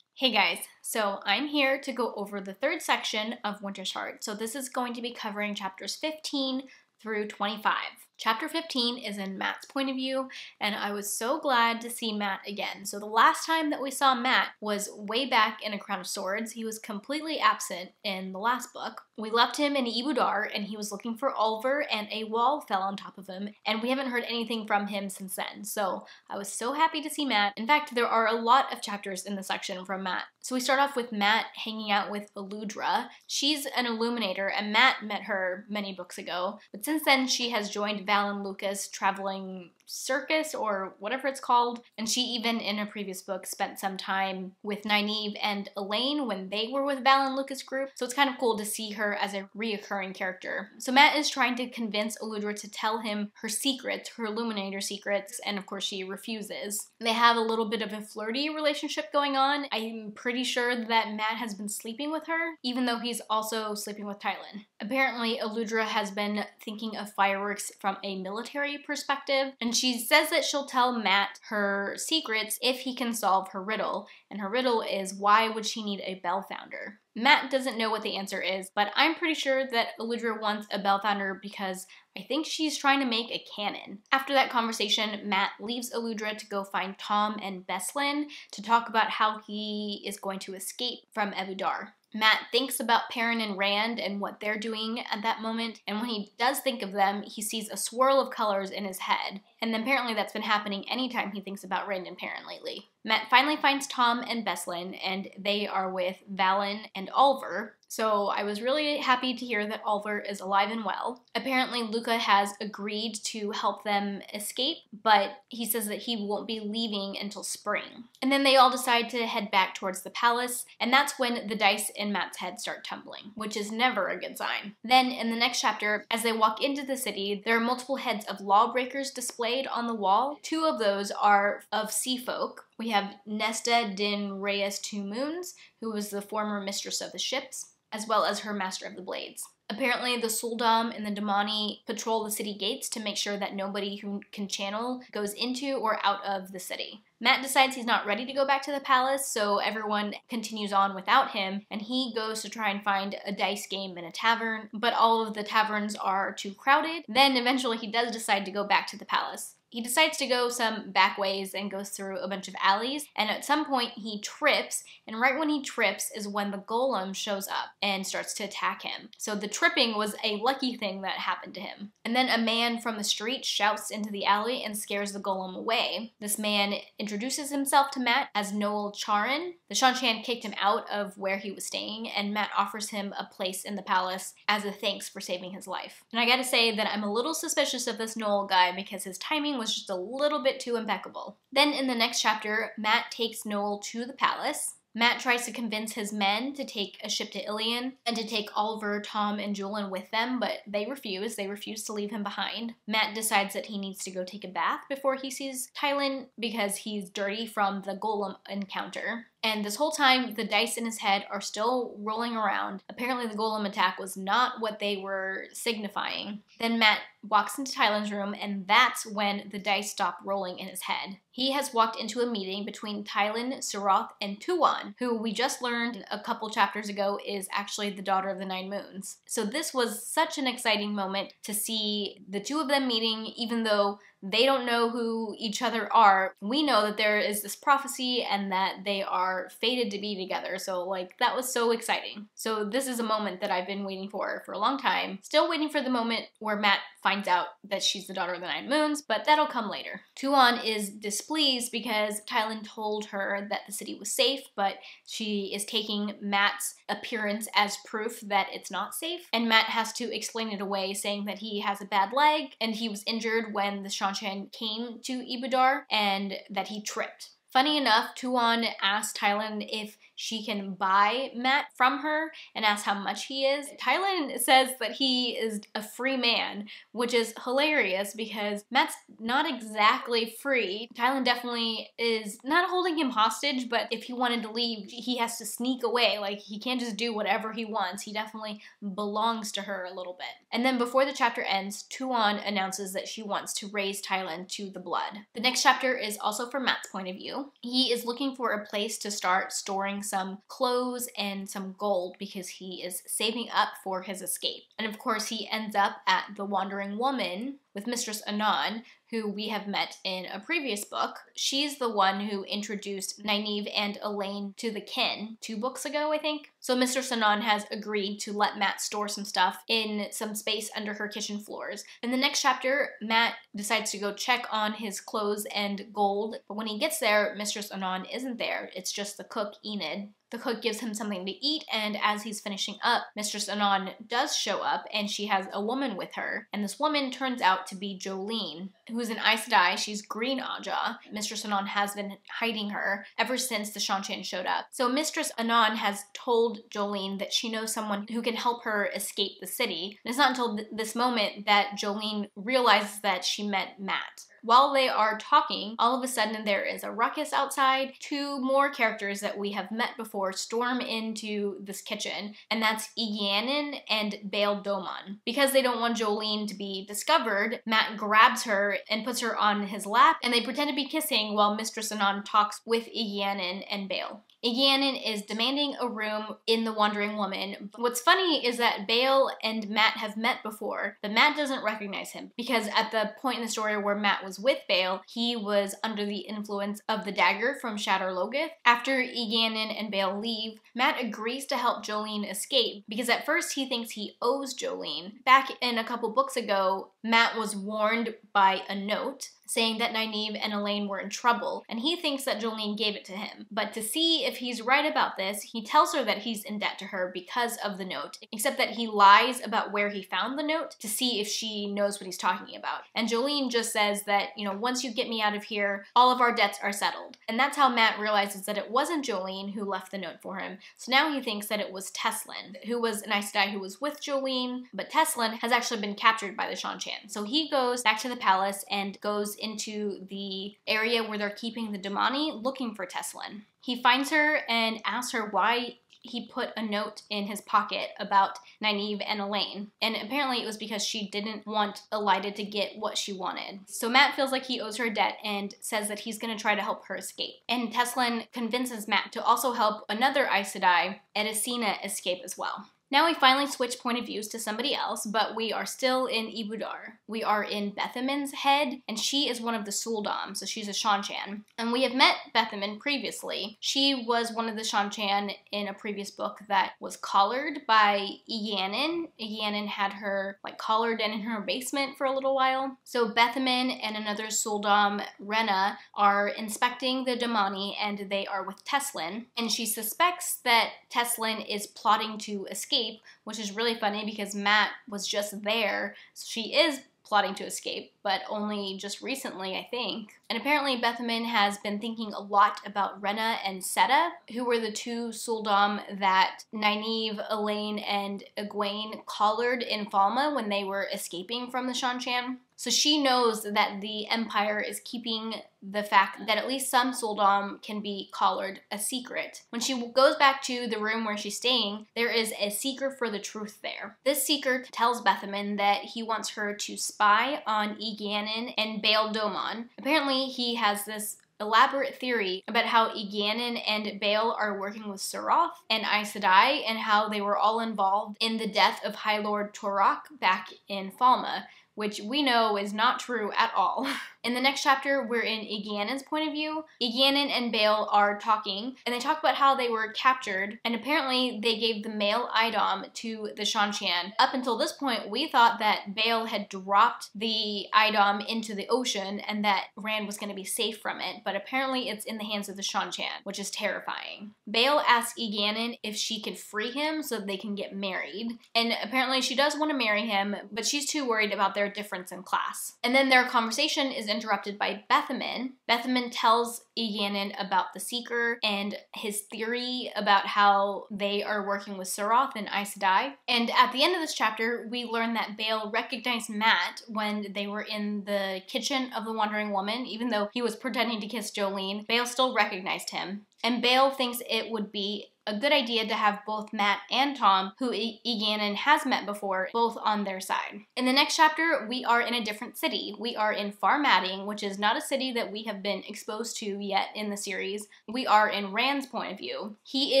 Hey guys, so I'm here to go over the third section of Winter's Heart. So this is going to be covering chapters 15 through 25. Chapter 15 is in Mat's point of view, and I was so glad to see Mat again. So the last time that we saw Mat was way back in A Crown of Swords. He was completely absent in the last book. We left him in Ibu Dar, and he was looking for Oliver, and a wall fell on top of him, and we haven't heard anything from him since then. So I was so happy to see Mat. In fact, there are a lot of chapters in the section from Mat. So we start off with Mat hanging out with Eludra. She's an illuminator, and Mat met her many books ago, but since then she has joined Val and Lucas traveling circus or whatever it's called, and she even in a previous book spent some time with Nynaeve and Elaine when they were with Val and Lucas group, so it's kind of cool to see her as a reoccurring character. So Mat is trying to convince Eludra to tell him her secrets, her illuminator secrets, and of course she refuses. They have a little bit of a flirty relationship going on. I'm pretty sure that Mat has been sleeping with her, even though he's also sleeping with Tylan. Apparently Eludra has been thinking of fireworks from a military perspective, and she says that she'll tell Mat her secrets if he can solve her riddle, and her riddle is why would she need a bell founder? Mat doesn't know what the answer is, but I'm pretty sure that Eludra wants a bell founder because I think she's trying to make a cannon. After that conversation, Mat leaves Eludra to go find Tom and Beslin to talk about how he is going to escape from Ibu Dar. Mat thinks about Perrin and Rand and what they're doing at that moment, and when he does think of them, he sees a swirl of colors in his head, and apparently that's been happening anytime he thinks about Rand and Perrin lately. Mat finally finds Tom and Beslin, and they are with Valen and Oliver. So I was really happy to hear that Oliver is alive and well. Apparently Luca has agreed to help them escape, but he says that he won't be leaving until spring. And then they all decide to head back towards the palace, and that's when the dice in Mat's head start tumbling, which is never a good sign. Then in the next chapter, as they walk into the city, there are multiple heads of lawbreakers displayed on the wall. Two of those are of sea folk. We have Nesta Din Reyes Two Moons, who was the former mistress of the ships, as well as her master of the blades. Apparently the Suldam and the Damani patrol the city gates to make sure that nobody who can channel goes into or out of the city. Mat decides he's not ready to go back to the palace, so everyone continues on without him, and he goes to try and find a dice game in a tavern, but all of the taverns are too crowded. Then eventually he does decide to go back to the palace. He decides to go some back ways and goes through a bunch of alleys, and at some point he trips, and right when he trips is when the golem shows up and starts to attack him. So the tripping was a lucky thing that happened to him. And then a man from the street shouts into the alley and scares the golem away. This man introduces himself to Mat as Noel Charon. The Seanchan kicked him out of where he was staying, and Mat offers him a place in the palace as a thanks for saving his life. And I gotta say that I'm a little suspicious of this Noel guy because his timing was just a little bit too impeccable. Then in the next chapter, Mat takes Noel to the palace. Mat tries to convince his men to take a ship to Ilion and to take Oliver, Tom, and Julian with them, but they refuse. They refuse to leave him behind. Mat decides that he needs to go take a bath before he sees Tylan because he's dirty from the golem encounter. And this whole time, the dice in his head are still rolling around. Apparently the golem attack was not what they were signifying. Then Mat walks into Tylan's room, and that's when the dice stop rolling in his head. He has walked into a meeting between Tylan, Siroth, and Tuon, who we just learned a couple chapters ago is actually the Daughter of the Nine Moons. So this was such an exciting moment to see the two of them meeting, even though they don't know who each other are. We know that there is this prophecy and that they are fated to be together. So like that was so exciting. So this is a moment that I've been waiting for a long time. Still waiting for the moment where Matt finds out that she's the daughter of the Nine Moons, but that'll come later. Tuon is displeased because Tylan told her that the city was safe, but she is taking Matt's appearance as proof that it's not safe. And Matt has to explain it away, saying that he has a bad leg and he was injured when the Seanchan came to Ibudar and that he tripped. Funny enough, Tuon asked Tylan if she can buy Matt from her and asks how much he is. Tylan says that he is a free man, which is hilarious because Matt's not exactly free. Tylan definitely is not holding him hostage, but if he wanted to leave, he has to sneak away. Like, he can't just do whatever he wants. He definitely belongs to her a little bit. And then before the chapter ends, Tuon announces that she wants to raise Tylan to the blood. The next chapter is also from Matt's point of view. He is looking for a place to start storing some clothes and some gold because he is saving up for his escape. And of course, he ends up at the Wandering Woman with Mistress Anon, who we have met in a previous book. She's the one who introduced Nynaeve and Elaine to the kin 2 books ago, I think. So Mistress Anon has agreed to let Matt store some stuff in some space under her kitchen floors. In the next chapter, Matt decides to go check on his clothes and gold, but when he gets there, Mistress Anon isn't there. It's just the cook, Enid. The cook gives him something to eat, and as he's finishing up, Mistress Anon does show up, and she has a woman with her. And this woman turns out to be Jolene, who's an Aes Sedai. She's Green Aja. Mistress Anon has been hiding her ever since the Seanchan showed up. So Mistress Anon has told Jolene that she knows someone who can help her escape the city. And it's not until this moment that Jolene realizes that she met Matt. While they are talking, all of a sudden there is a ruckus outside. 2 more characters that we have met before storm into this kitchen, and that's Egianin and Bael Domon. Because they don't want Jolene to be discovered, Matt grabs her and puts her on his lap, and they pretend to be kissing while Mistress Anon talks with Egianin and Bael. Egianin is demanding a room in the Wandering Woman. What's funny is that Bael and Matt have met before, but Matt doesn't recognize him because at the point in the story where Matt was with Bael, he was under the influence of the dagger from Shadar Logoth. After Egianin and Bael leave, Matt agrees to help Jolene escape because at first he thinks he owes Jolene. Back in a couple books ago, Matt was warned by a note saying that Nynaeve and Elaine were in trouble, and he thinks that Jolene gave it to him. But to see if he's right about this, he tells her that he's in debt to her because of the note, except that he lies about where he found the note to see if she knows what he's talking about. And Jolene just says that, you know, once you get me out of here, all of our debts are settled. And that's how Matt realizes that it wasn't Jolene who left the note for him. So now he thinks that it was Teslin, who was an Aes Sedai who was with Jolene, but Teslin has actually been captured by the Seanchan. So he goes back to the palace and goes into the area where they're keeping the Damani looking for Teslin. He finds her and asks her why he put a note in his pocket about Nynaeve and Elaine. And apparently it was because she didn't want Elida to get what she wanted. So Matt feels like he owes her a debt and says that he's going to try to help her escape. And Teslin convinces Matt to also help another Aes Sedai, Edicina, escape as well. Now we finally switch point of views to somebody else, but we are still in Ibudar. We are in Bethamin's head, and she is one of the Suldam, so she's a Seanchan. And we have met Bethamin previously. She was one of the Seanchan in a previous book that was collared by Egianin. Egianin had her collared and in her basement for a little while. So Bethamin and another Suldam, Rena, are inspecting the Damani, and they are with Teslin. And she suspects that Teslin is plotting to escape, which is really funny because Matt was just there. So she is plotting to escape, but only just recently, I think. And apparently Bethamin has been thinking a lot about Rena and Seta, who were the 2 Suldam that Nynaeve, Elaine, and Egwene collared in Falma when they were escaping from the Seanchan. So she knows that the Empire is keeping the fact that at least some Suldam can be collared a secret. When she goes back to the room where she's staying, there is a seeker for the truth there. This seeker tells Bethamin that he wants her to spy on Egianin and Bael Domon. Apparently he has this elaborate theory about how Egianin and Bael are working with Suroth and Aes Sedai and how they were all involved in the death of High Lord Torok back in Falma, which we know is not true at all. In the next chapter, we're in Eganon's point of view. Eganon and Bale are talking, and they talk about how they were captured, and apparently they gave the male Idom to the Shanshan. Up until this point, we thought that Bale had dropped the Idom into the ocean and that Rand was going to be safe from it, but apparently it's in the hands of the Shanshan, which is terrifying. Bale asks Eganon if she can free him so that they can get married, and apparently she does want to marry him, but she's too worried about their difference in class. And then their conversation is interrupted by Bethamin. Bethamin tells Eganon about the Seeker and his theory about how they are working with Suroth and Aes Sedai. And at the end of this chapter, we learn that Bale recognized Mat when they were in the kitchen of the Wandering Woman. Even though he was pretending to kiss Jolene, Bale still recognized him. And Bale thinks it would be a good idea to have both Mat and Tom, who Eganon has met before, both on their side. In the next chapter, we are in a different city. We are in Farmatting, which is not a city that we have been exposed to yet in the series. We are in Rand's point of view. He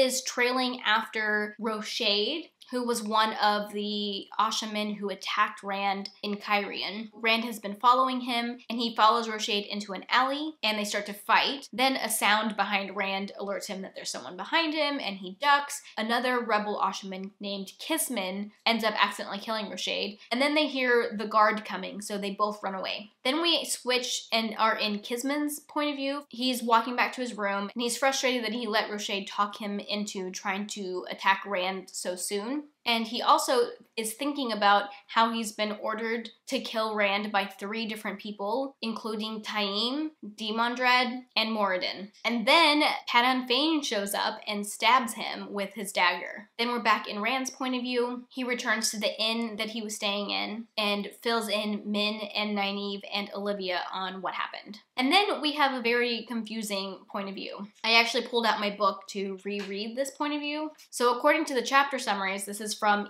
is trailing after Roshade, who was one of the Ashamen who attacked Rand in Cairhien. Rand has been following him, and he follows Roshade into an alley, and they start to fight. Then a sound behind Rand alerts him that there's someone behind him, and he ducks. Another rebel Ashamen named Kisman ends up accidentally killing Roshade, and then they hear the guard coming, so they both run away. Then we switch and are in Kisman's point of view. He's walking back to his room, and he's frustrated that he let Roshade talk him into trying to attack Rand so soon. And he also is thinking about how he's been ordered to kill Rand by 3 different people, including Taim, Demondred, and Moradin. And then Padan Fain shows up and stabs him with his dagger. Then we're back in Rand's point of view. He returns to the inn that he was staying in and fills in Min and Nynaeve and Olivia on what happened. And then we have a very confusing point of view. I actually pulled out my book to reread this point of view. So according to the chapter summaries, this is from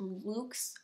Luke's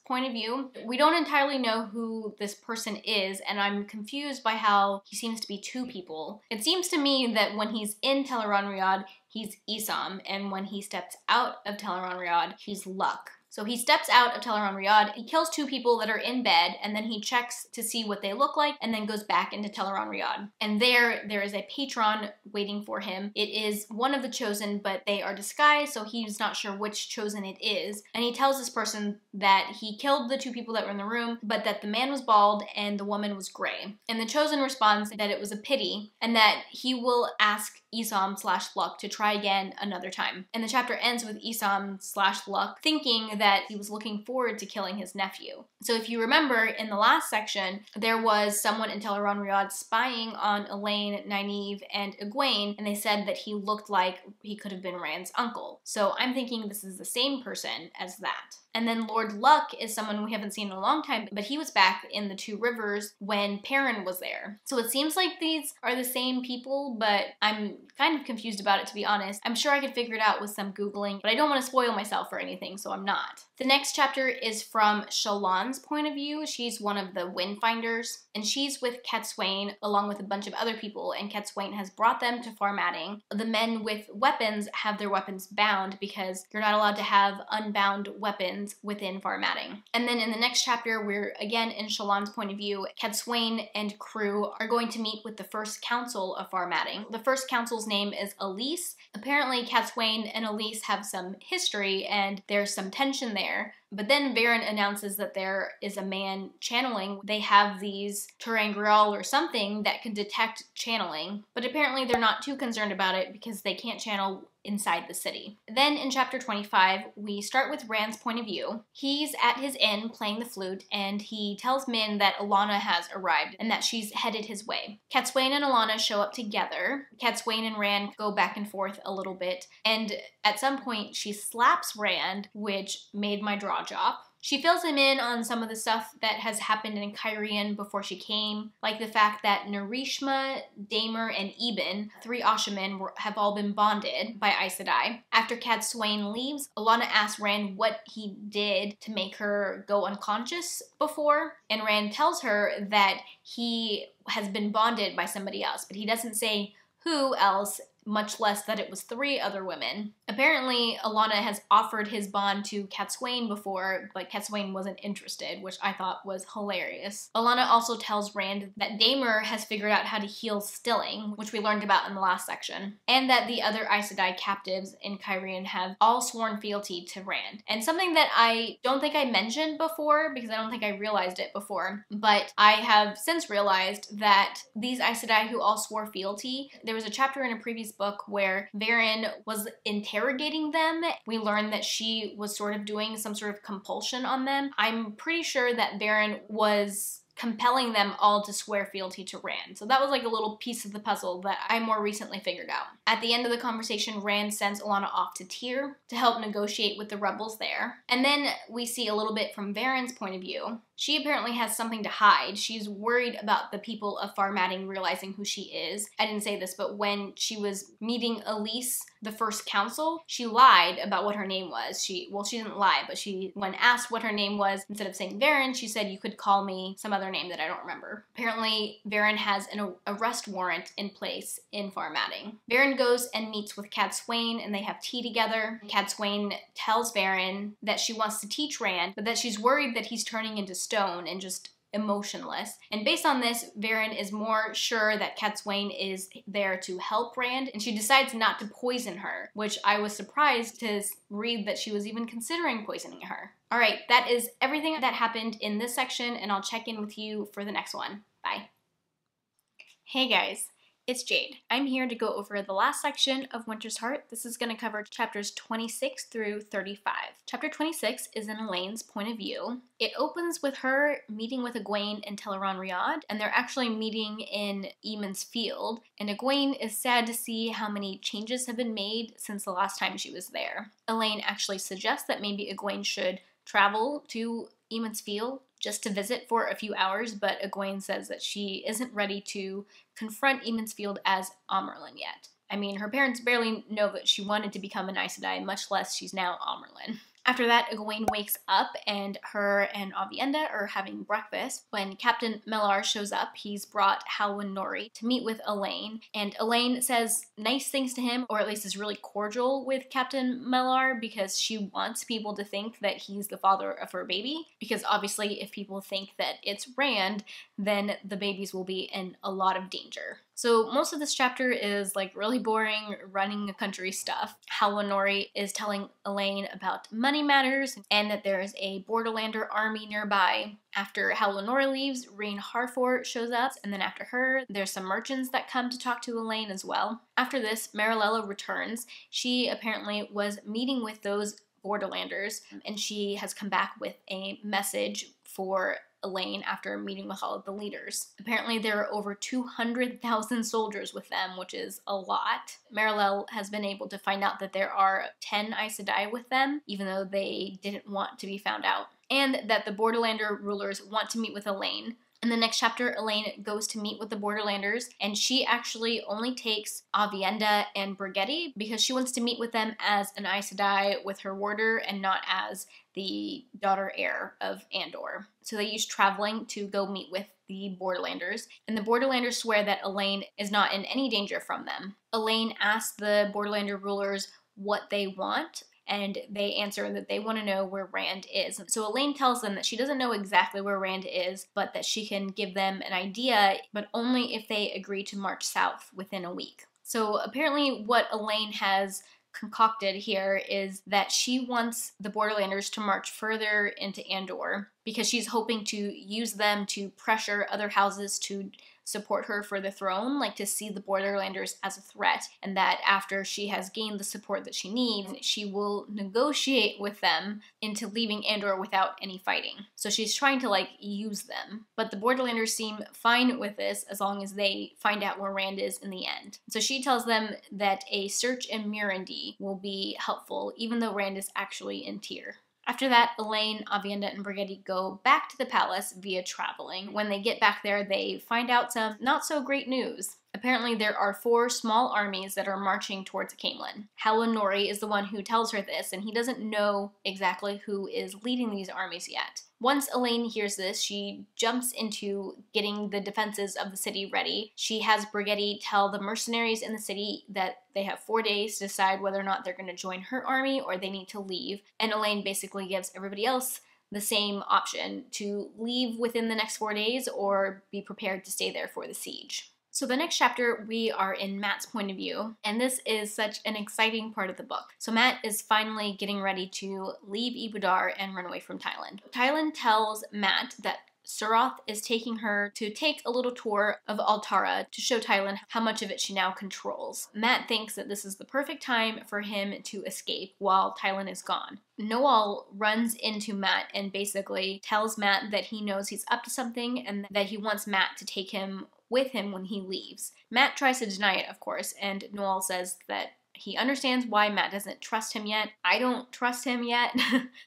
point of view. We don't entirely know who this person is, and I'm confused by how he seems to be 2 people. It seems to me that when he's in Tel'aran'rhiod, he's Isam, and when he steps out of Tel'aran'rhiod, he's Luck. So he steps out of Tel'aran'rhiod, he kills 2 people that are in bed, and then he checks to see what they look like, and then goes back into Tel'aran'rhiod. And there is a patron waiting for him. It is one of the Chosen, but they are disguised, so he's not sure which Chosen it is. And he tells this person that he killed the 2 people that were in the room, but that the man was bald and the woman was gray. And the Chosen responds that it was a pity, and that he will ask Isam/Luck to try again another time. And the chapter ends with Isam/Luck thinking that he was looking forward to killing his nephew. So if you remember, in the last section, there was someone in Tel'aran'rhiod spying on Elaine, Nynaeve, and Egwene, and they said that he looked like he could have been Rand's uncle. So I'm thinking this is the same person as that. And then Lord Luck is someone we haven't seen in a long time, but he was back in the 2 Rivers when Perrin was there. So it seems like these are the same people, but I'm kind of confused about it, to be honest. I'm sure I could figure it out with some Googling, but I don't want to spoil myself or anything, so I'm not. The next chapter is from Shallan's point of view. She's one of the Windfinders, and she's with Cadsuane along with a bunch of other people, and Cadsuane has brought them to Farmatting. The men with weapons have their weapons bound because you're not allowed to have unbound weapons within Farmatting. And then in the next chapter, we're again in Shallan's point of view. Cadsuane and crew are going to meet with the first council of Farmatting. The first council's name is Elise. Apparently Cadsuane and Elise have some history and there's some tension there. But then Varen announces that there is a man channeling. They have these Terangrial or something that can detect channeling, but apparently they're not too concerned about it because they can't channel inside the city. Then in chapter 25, we start with Rand's point of view. He's at his inn playing the flute, and he tells Min that Alana has arrived and that she's headed his way. Cadsuane and Alana show up together. Cadsuane and Rand go back and forth a little bit, and at some point she slaps Rand, which made my jaw drop. She fills him in on some of the stuff that has happened in Cairhien before she came, like the fact that Narishma, Damer, and Eben, 3 Ashamen, have all been bonded by Aes Sedai. After Cadsuane leaves, Alana asks Rand what he did to make her go unconscious before, and Rand tells her that he has been bonded by somebody else, but he doesn't say who else much less that it was 3 other women. Apparently, Alana has offered his bond to Cadsuane before, but Cadsuane wasn't interested, which I thought was hilarious. Alana also tells Rand that Damer has figured out how to heal Stilling, which we learned about in the last section, and that the other Aes Sedai captives in Cairhien have all sworn fealty to Rand. And something that I don't think I mentioned before, because I don't think I realized it before, but I have since realized that these Aes Sedai who all swore fealty, there was a chapter in a previous book where Varen was interrogating them. We learned that she was sort of doing some sort of compulsion on them. I'm pretty sure that Varen was compelling them all to swear fealty to Rand. So that was like a little piece of the puzzle that I more recently figured out. At the end of the conversation, Rand sends Alana off to Tyr to help negotiate with the rebels there. And then we see a little bit from Varen's point of view. She apparently has something to hide. She's worried about the people of Farmatting realizing who she is. I didn't say this, but when she was meeting Elise, the first council, she lied about what her name was. She didn't lie, but when asked what her name was, instead of saying Varen, she said, "You could call me some other name that I don't remember." Apparently, Varen has an arrest warrant in place in Farmatting. Varen goes and meets with Cadsuane, and they have tea together. Cadsuane tells Varen that she wants to teach Rand, but that she's worried that he's turning into stone and just emotionless. And based on this, Varen is more sure that Cadsuane is there to help Rand, and she decides not to poison her, which I was surprised to read that she was even considering poisoning her. All right, that is everything that happened in this section, and I'll check in with you for the next one. Bye. Hey guys. It's Jade. I'm here to go over the last section of Winter's Heart. This is going to cover chapters 26 through 35. Chapter 26 is in Elaine's point of view. It opens with her meeting with Egwene and Teleron Riad, and they're actually meeting in Eamon's Field, and Egwene is sad to see how many changes have been made since the last time she was there. Elaine actually suggests that maybe Egwene should travel to Eamon's Field just to visit for a few hours, but Egwene says that she isn't ready to confront Eamon's Field as Amyrlin yet. I mean, her parents barely know that she wanted to become an Aes Sedai, much less she's now Amyrlin. After that, Egwene wakes up and her and Aviendha are having breakfast. When Captain Mellar shows up, he's brought Halwyn Nori to meet with Elaine, and Elaine says nice things to him, or at least is really cordial with Captain Mellar because she wants people to think that he's the father of her baby, because obviously if people think that it's Rand, then the babies will be in a lot of danger. So most of this chapter is like really boring running a country stuff. Halwyn Nori is telling Elaine about money matters and that there is a Borderlander army nearby. After Halwyn Nori leaves, Reen Harfort shows up, and then after her, there's some merchants that come to talk to Elaine as well. After this, Marilella returns. She apparently was meeting with those Borderlanders, and she has come back with a message for Elaine after meeting with all of the leaders. Apparently there are over 200,000 soldiers with them, which is a lot. Marilelle has been able to find out that there are 10 Aes Sedai with them, even though they didn't want to be found out, and that the Borderlander rulers want to meet with Elaine. In the next chapter, Elaine goes to meet with the Borderlanders, and she actually only takes Aviendha and Brigetti because she wants to meet with them as an Aes Sedai with her warder and not as the daughter heir of Andor. So they use traveling to go meet with the Borderlanders, and the Borderlanders swear that Elaine is not in any danger from them. Elaine asks the Borderlander rulers what they want, and they answer that they want to know where Rand is. So Elaine tells them that she doesn't know exactly where Rand is, but that she can give them an idea, but only if they agree to march south within a week. So apparently what Elaine has concocted here is that she wants the Borderlanders to march further into Andor because she's hoping to use them to pressure other houses to support her for the throne, like to see the Borderlanders as a threat, and that after she has gained the support that she needs, she will negotiate with them into leaving Andor without any fighting. So she's trying to use them, but the Borderlanders seem fine with this as long as they find out where Rand is in the end. So she tells them that a search in Mirandy will be helpful, even though Rand is actually in Tyr. After that, Elaine, Aviendha, and Brigetti go back to the palace via traveling. When they get back there, they find out some not-so-great news. Apparently, there are 4 small armies that are marching towards Caemlyn. Halwyn Nori is the one who tells her this, and he doesn't know exactly who is leading these armies yet. Once Elaine hears this, she jumps into getting the defenses of the city ready. She has Brigetti tell the mercenaries in the city that they have 4 days to decide whether or not they're going to join her army or they need to leave. And Elaine basically gives everybody else the same option to leave within the next 4 days or be prepared to stay there for the siege. So the next chapter, we are in Matt's point of view, and this is such an exciting part of the book. So Matt is finally getting ready to leave Ibudar and run away from Tylan. Tylan tells Matt that Suroth is taking her to take a little tour of Altara to show Tylan how much of it she now controls. Matt thinks that this is the perfect time for him to escape while Tylan is gone. Noel runs into Matt and basically tells Matt that he knows he's up to something and that he wants Matt to take him with him when he leaves. Matt tries to deny it, of course, and Noel says that he understands why Matt doesn't trust him yet. I don't trust him yet.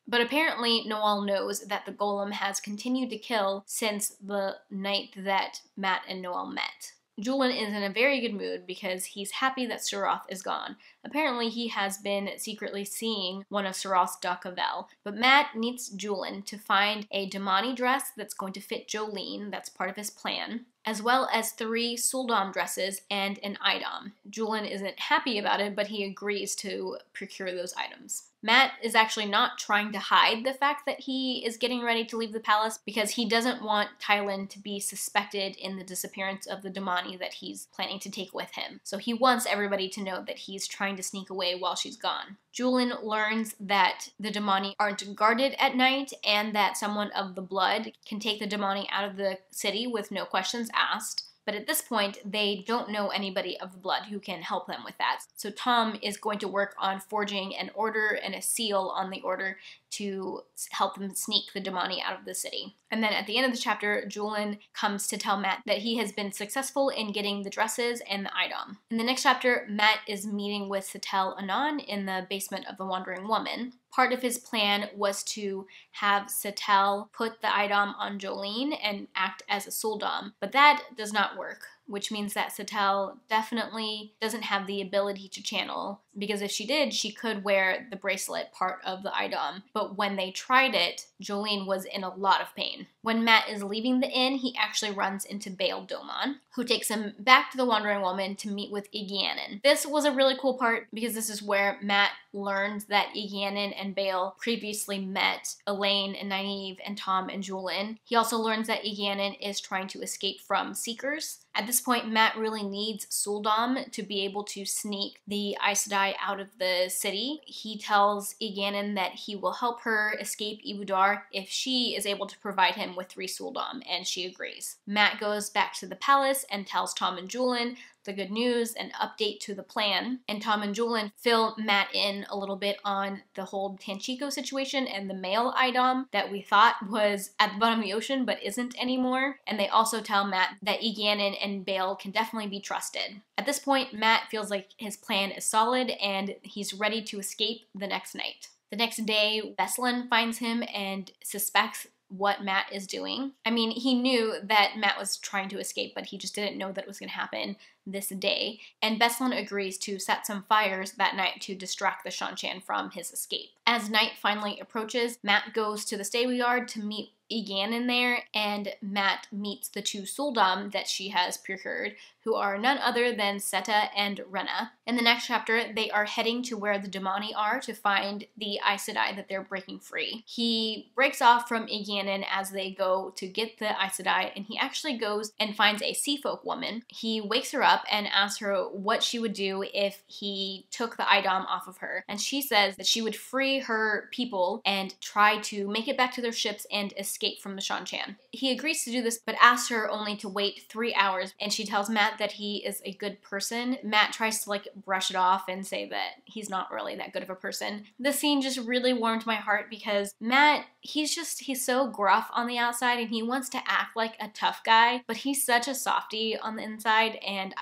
But apparently Noel knows that the golem has continued to kill since the night that Matt and Noel met. Julian is in a very good mood because he's happy that Suroth is gone. Apparently he has been secretly seeing one of Suroth's Dakavel, but Matt needs Julian to find a Damani dress that's going to fit Jolene, that's part of his plan, as well as 3 Suldam dresses and an Idam. Julian isn't happy about it, but he agrees to procure those items. Matt is actually not trying to hide the fact that he is getting ready to leave the palace because he doesn't want Tylan to be suspected in the disappearance of the Damani that he's planning to take with him. So he wants everybody to know that he's trying to sneak away while she's gone. Julian learns that the Damani aren't guarded at night and that someone of the blood can take the Damani out of the city with no questions asked. But at this point, they don't know anybody of the blood who can help them with that. So Tom is going to work on forging an order and a seal on the order to help them sneak the Damani out of the city. And then at the end of the chapter, Julian comes to tell Matt that he has been successful in getting the dresses and the Idam. In the next chapter, Matt is meeting with Satel Anan in the basement of the Wandering Woman. Part of his plan was to have Satel put the Idam on Jolene and act as a Suldam, but that does not work, which means that Satel definitely doesn't have the ability to channel, because if she did, she could wear the bracelet part of the Idam. But when they tried it, Jolene was in a lot of pain. When Matt is leaving the inn, he actually runs into Baal Doman, who takes him back to the Wandering Woman to meet with Ygyanin. This was a really cool part because this is where Matt learns that Ygyanin and Baal previously met Elaine and Nynaeve and Tom and Julian. He also learns that Ygyanin is trying to escape from Seekers. At this point, Matt really needs Suldam to be able to sneak the Aes Sedai out of the city. He tells Ygyanin that he will help her escape Ibudar if she is able to provide him with 3 Suldam, and she agrees. Matt goes back to the palace and tells Tom and Julian the good news and update to the plan, and Tom and Julian fill Matt in a little bit on the whole Tanchico situation and the male Idam that we thought was at the bottom of the ocean but isn't anymore, and they also tell Matt that Ygyanin and Baal can definitely be trusted. At this point, Matt feels like his plan is solid and he's ready to escape the next night. The next day, Beslan finds him and suspects what Matt is doing. I mean, he knew that Matt was trying to escape, but he just didn't know that it was going to happen this day, and Beslan agrees to set some fires that night to distract the Shanshan from his escape. As night finally approaches, Matt goes to the stable yard to meet Ygyanin there, and Matt meets the 2 Suldam that she has procured, who are none other than Seta and Rena. In the next chapter, they are heading to where the Damani are to find the Aes Sedai that they're breaking free. He breaks off from Ygyanin as they go to get the Aes Sedai, and he actually goes and finds a sea folk woman. He wakes her up and asks her what she would do if he took the Idam off of her, and she says that she would free her people and try to make it back to their ships and escape from the Shanshan. He agrees to do this, but asks her only to wait 3 hours, and she tells Matt that he is a good person. Matt tries to brush it off and say that he's not really that good of a person. This scene just really warmed my heart because Matt, he's so gruff on the outside and he wants to act like a tough guy, but he's such a softie on the inside, and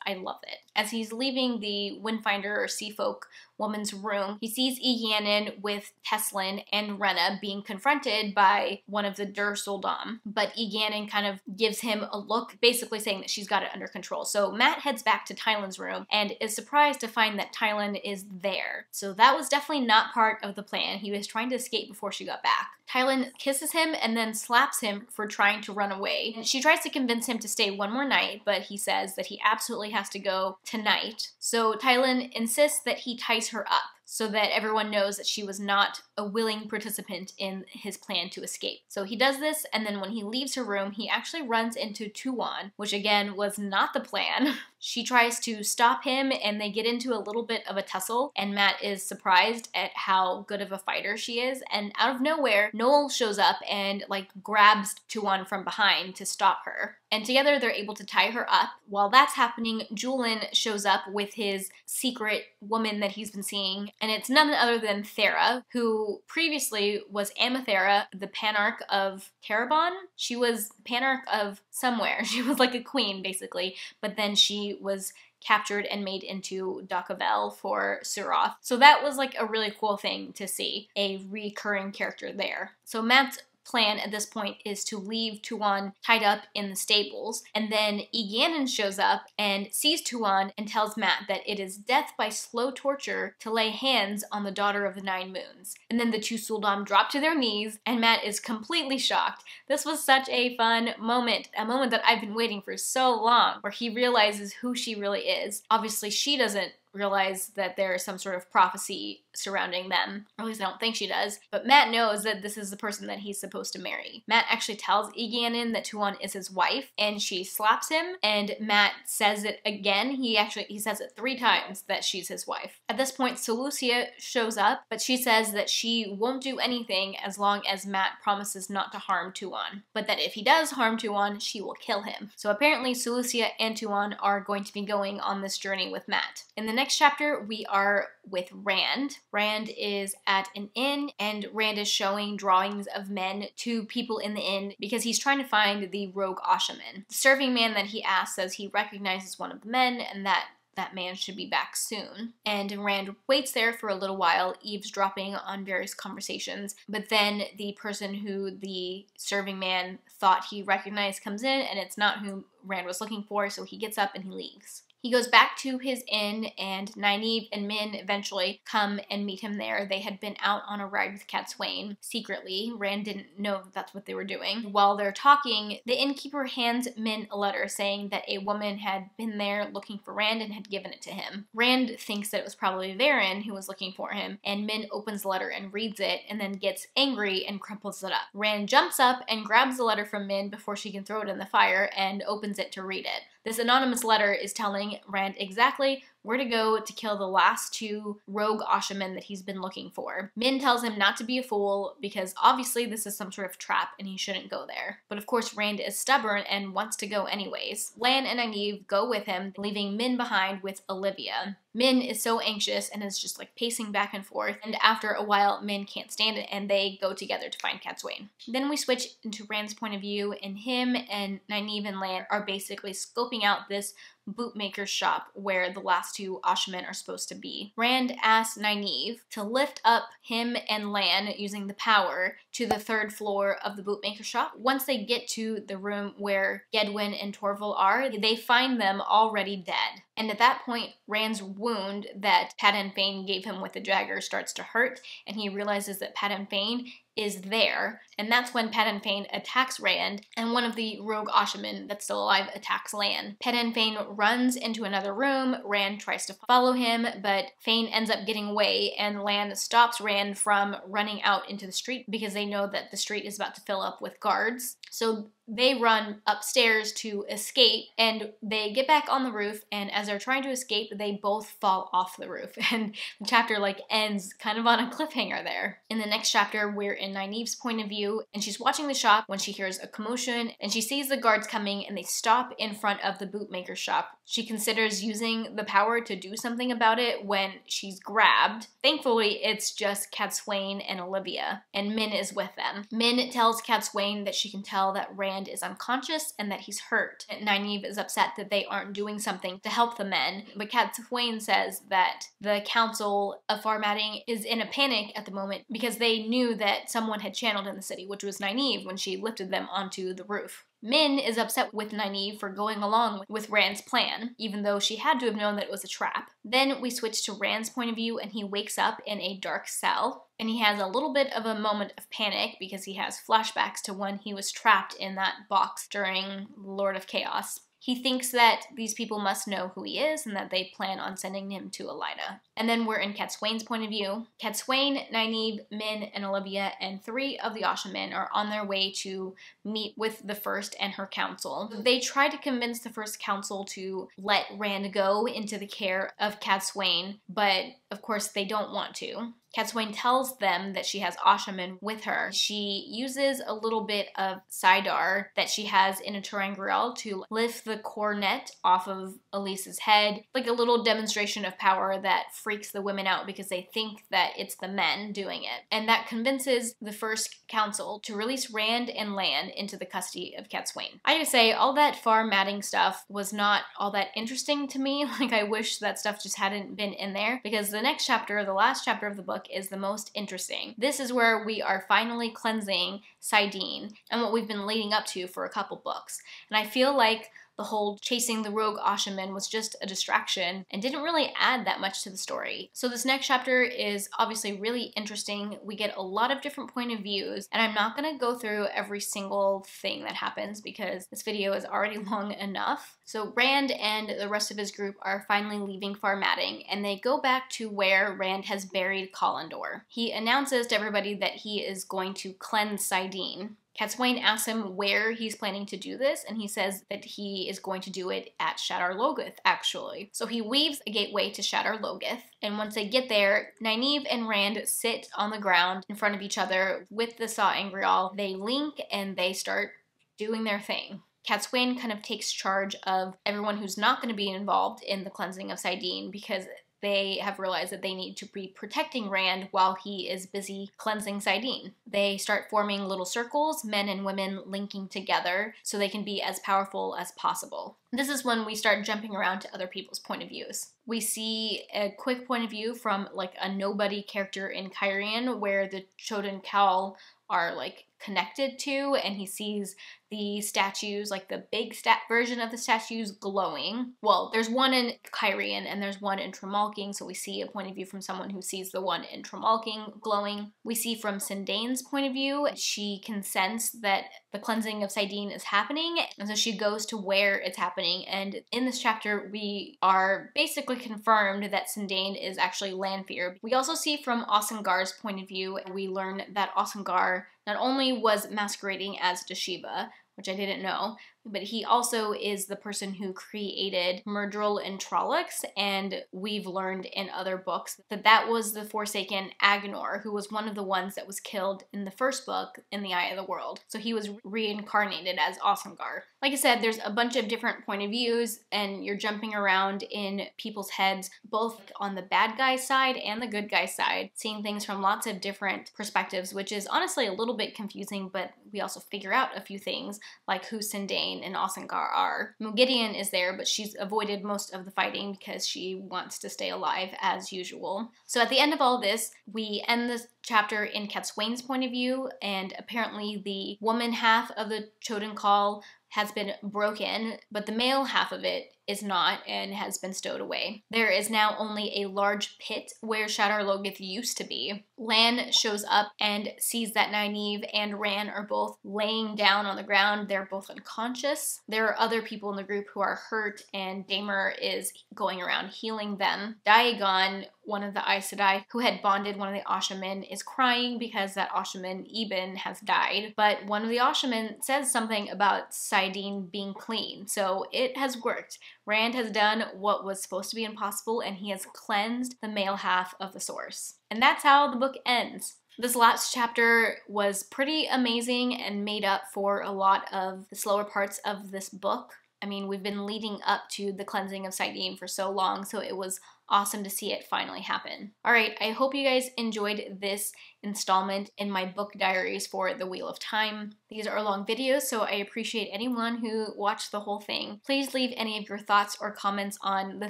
I love it. As he's leaving the Windfinder or Seafolk woman's room, he sees Ygyanin with Teslin and Rena being confronted by one of the Dur Suldam, but Ygyanin kind of gives him a look, basically saying that she's got it under control. So Matt heads back to Tylan's room and is surprised to find that Tylan is there. So that was definitely not part of the plan. He was trying to escape before she got back. Tylan kisses him and then slaps him for trying to run away. And she tries to convince him to stay one more night, but he says that he absolutely has to go tonight. So Tylan insists that he ties her up so that everyone knows that she was not a willing participant in his plan to escape. So he does this, and then when he leaves her room, he actually runs into Tuwon, which again was not the plan. She tries to stop him, and they get into a little bit of a tussle, and Matt is surprised at how good of a fighter she is, and out of nowhere, Noel shows up and grabs Tuwon from behind to stop her. And together they're able to tie her up. While that's happening, Julin shows up with his secret woman that he's been seeing, and it's none other than Thera, who previously was Amathera, the Panarch of Terabon. She was Panarch of somewhere. She was like a queen, basically, but then she was captured and made into Dakavel for Suroth. So that was a really cool thing to see, a recurring character there. So Matt's plan at this point is to leave Tuwon tied up in the stables, and then Eganon shows up and sees Tuwon and tells Matt that it is death by slow torture to lay hands on the daughter of the Nine Moons. And then the two Suldam drop to their knees, and Matt is completely shocked. This was such a fun moment, a moment that I've been waiting for so long, where he realizes who she really is. Obviously, she doesn't realize that there is some sort of prophecy surrounding them, or at least I don't think she does, but Matt knows that this is the person that he's supposed to marry. Matt actually tells Eganon that Tuwon is his wife, and she slaps him, and Matt says it again. He says it 3 times that she's his wife. At this point, Seleucia shows up, but she says that she won't do anything as long as Matt promises not to harm Tuwon, but that if he does harm Tuwon, she will kill him. So apparently Seleucia and Tuwon are going to be going on this journey with Matt. In the next chapter, we are with Rand. Rand is at an inn, and Rand is showing drawings of men to people in the inn because he's trying to find the rogue Ashaman. The serving man that he asks says he recognizes one of the men and that man should be back soon. And Rand waits there for a little while, eavesdropping on various conversations, but then the person who the serving man thought he recognized comes in, and it's not who Rand was looking for, so he gets up and he leaves. He goes back to his inn, and Nynaeve and Min eventually come and meet him there. They had been out on a ride with Cadsuane secretly. Rand didn't know that's what they were doing. While they're talking, the innkeeper hands Min a letter saying that a woman had been there looking for Rand and had given it to him. Rand thinks that it was probably Varen who was looking for him, and Min opens the letter and reads it and then gets angry and crumples it up. Rand jumps up and grabs the letter from Min before she can throw it in the fire and opens it to read it. This anonymous letter is telling Rand exactly where to go to kill the last 2 rogue Ashamen that he's been looking for. Min tells him not to be a fool because obviously this is some sort of trap and he shouldn't go there. But of course Rand is stubborn and wants to go anyways. Lan and Nynaeve go with him, leaving Min behind with Olivia. Min is so anxious and is just pacing back and forth, and after a while Min can't stand it and they go together to find Cadsuane. Then we switch into Rand's point of view, and him and Nynaeve and Lan are basically scoping out this bootmaker's shop where the last 2 Ashamen are supposed to be. Rand asks Nynaeve to lift up him and Lan using the power to the 3rd floor of the bootmaker shop. Once they get to the room where Gedwyn and Torval are, they find them already dead. And at that point, Rand's wound that Padan Fain gave him with the dagger starts to hurt, and he realizes that Padan Fain is there, and that's when Padan Fain attacks Rand, and one of the rogue Ashamen that's still alive attacks Lan. Padan Fain runs into another room. Rand tries to follow him, but Fain ends up getting away, and Lan stops Rand from running out into the street because they know that the street is about to fill up with guards. So they run upstairs to escape, and they get back on the roof, and as they're trying to escape, they both fall off the roof, and the chapter ends kind of on a cliffhanger there. In the next chapter, we're in Nynaeve's point of view, and she's watching the shop when she hears a commotion, and she sees the guards coming, and they stop in front of the bootmaker shop. She considers using the power to do something about it when she's grabbed. Thankfully, it's just Cadsuane and Olivia, and Min is with them. Min tells Cadsuane that she can tell that Rand is unconscious and that he's hurt. Nynaeve is upset that they aren't doing something to help help the men, but Cadsuane says that the Council of Farmatting is in a panic at the moment because they knew that someone had channeled in the city, which was Nynaeve when she lifted them onto the roof. Min is upset with Nynaeve for going along with Rand's plan, even though she had to have known that it was a trap. Then we switch to Rand's point of view, and he wakes up in a dark cell, and he has a little bit of a moment of panic because he has flashbacks to when he was trapped in that box during Lord of Chaos. He thinks that these people must know who he is and that they plan on sending him to Elida. And then we're in Cadsuane's point of view. Cadsuane, Nynaeve, Min, and Olivia, and 3 of the Ashamen are on their way to meet with the First and her council. They try to convince the First Council to let Rand go into the care of Cadsuane, but of course they don't want to. Cadsuane tells them that she has Ashamen with her. She uses a little bit of Saidar that she has in a ter'angreal to lift the coronet off of Elise's head, like a little demonstration of power that freaks the women out because they think that it's the men doing it. And that convinces the First Council to release Rand and Lan into the custody of Cadsuane. I gotta say, all that Farmatting stuff was not all that interesting to me. Like, I wish that stuff just hadn't been in there, because the next chapter, the last chapter of the book, is the most interesting. This is where we are finally cleansing saidin and what we've been leading up to for a couple books. And I feel like the whole chasing the rogue Ashamen was just a distraction and didn't really add that much to the story. So this next chapter is obviously really interesting. We get a lot of different point of views, and I'm not going to go through every single thing that happens because this video is already long enough. So Rand and the rest of his group are finally leaving Farmatting, and they go back to where Rand has buried Callandor. He announces to everybody that he is going to cleanse saidin. Cadsuane asks him where he's planning to do this, and he says that he is going to do it at Shadar Logoth, actually. So he weaves a gateway to Shadar Logoth, and once they get there, Nynaeve and Rand sit on the ground in front of each other with the sa'angreal. They link and they start doing their thing. Cadsuane kind of takes charge of everyone who's not going to be involved in the cleansing of saidin because they have realized that they need to be protecting Rand while he is busy cleansing saidin. They start forming little circles, men and women linking together so they can be as powerful as possible. This is when we start jumping around to other people's point of views. We see a quick point of view from like a nobody character in Cairhien where the Chodan Kal are like connected to, and he sees the statues, like the big version of the statues, glowing. Well, there's one in Cairhien and there's one in Tremalking, so we see a point of view from someone who sees the one in Tremalking glowing. We see from Sindane's point of view, she can sense that the cleansing of saidin is happening, and so she goes to where it's happening, and in this chapter we are basically confirmed that Sindane is actually Lanfear. We also see from Osangar's point of view, we learn that Osangar not only was masquerading as Dashiva, which I didn't know, but he also is the person who created Myrddraal and Trollocs, and we've learned in other books that that was the Forsaken Agnor, who was one of the ones that was killed in the first book, In the Eye of the World. So he was reincarnated as Osangar. Like I said, there's a bunch of different point of views, and you're jumping around in people's heads, both on the bad guy side and the good guy side, seeing things from lots of different perspectives, which is honestly a little bit confusing, but we also figure out a few things, like who Sindane and Osangar are. Gideon is there, but she's avoided most of the fighting because she wants to stay alive as usual. So at the end of all this, we end this chapter in Cadsuane's point of view, and apparently the woman half of the Chodan Kal has been broken, but the male half of it is not and has been stowed away. There is now only a large pit where Shadar Logoth used to be. Lan shows up and sees that Nynaeve and Rand are both laying down on the ground. They're both unconscious. There are other people in the group who are hurt, and Damer is going around healing them. Daegon, one of the Aes Sedai who had bonded one of the Ashamen, is crying because that Ashaman Eben has died, but one of the Ashamen says something about saidin being clean, so it has worked. Rand has done what was supposed to be impossible, and he has cleansed the male half of the source. And that's how the book ends. This last chapter was pretty amazing and made up for a lot of the slower parts of this book. I mean, we've been leading up to the cleansing of saidin for so long, so it was awesome to see it finally happen. All right, I hope you guys enjoyed this installment in my book diaries for The Wheel of Time. These are long videos, so I appreciate anyone who watched the whole thing. Please leave any of your thoughts or comments on the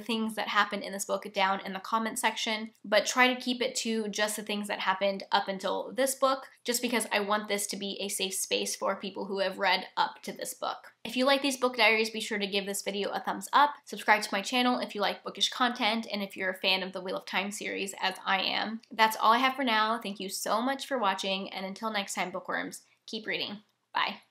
things that happened in this book down in the comment section, but try to keep it to just the things that happened up until this book, just because I want this to be a safe space for people who have read up to this book. If you like these book diaries, be sure to give this video a thumbs up, subscribe to my channel if you like bookish content, and if you're a fan of the Wheel of Time series, as I am. That's all I have for now. Thank you so much for watching, and until next time, bookworms, keep reading. Bye.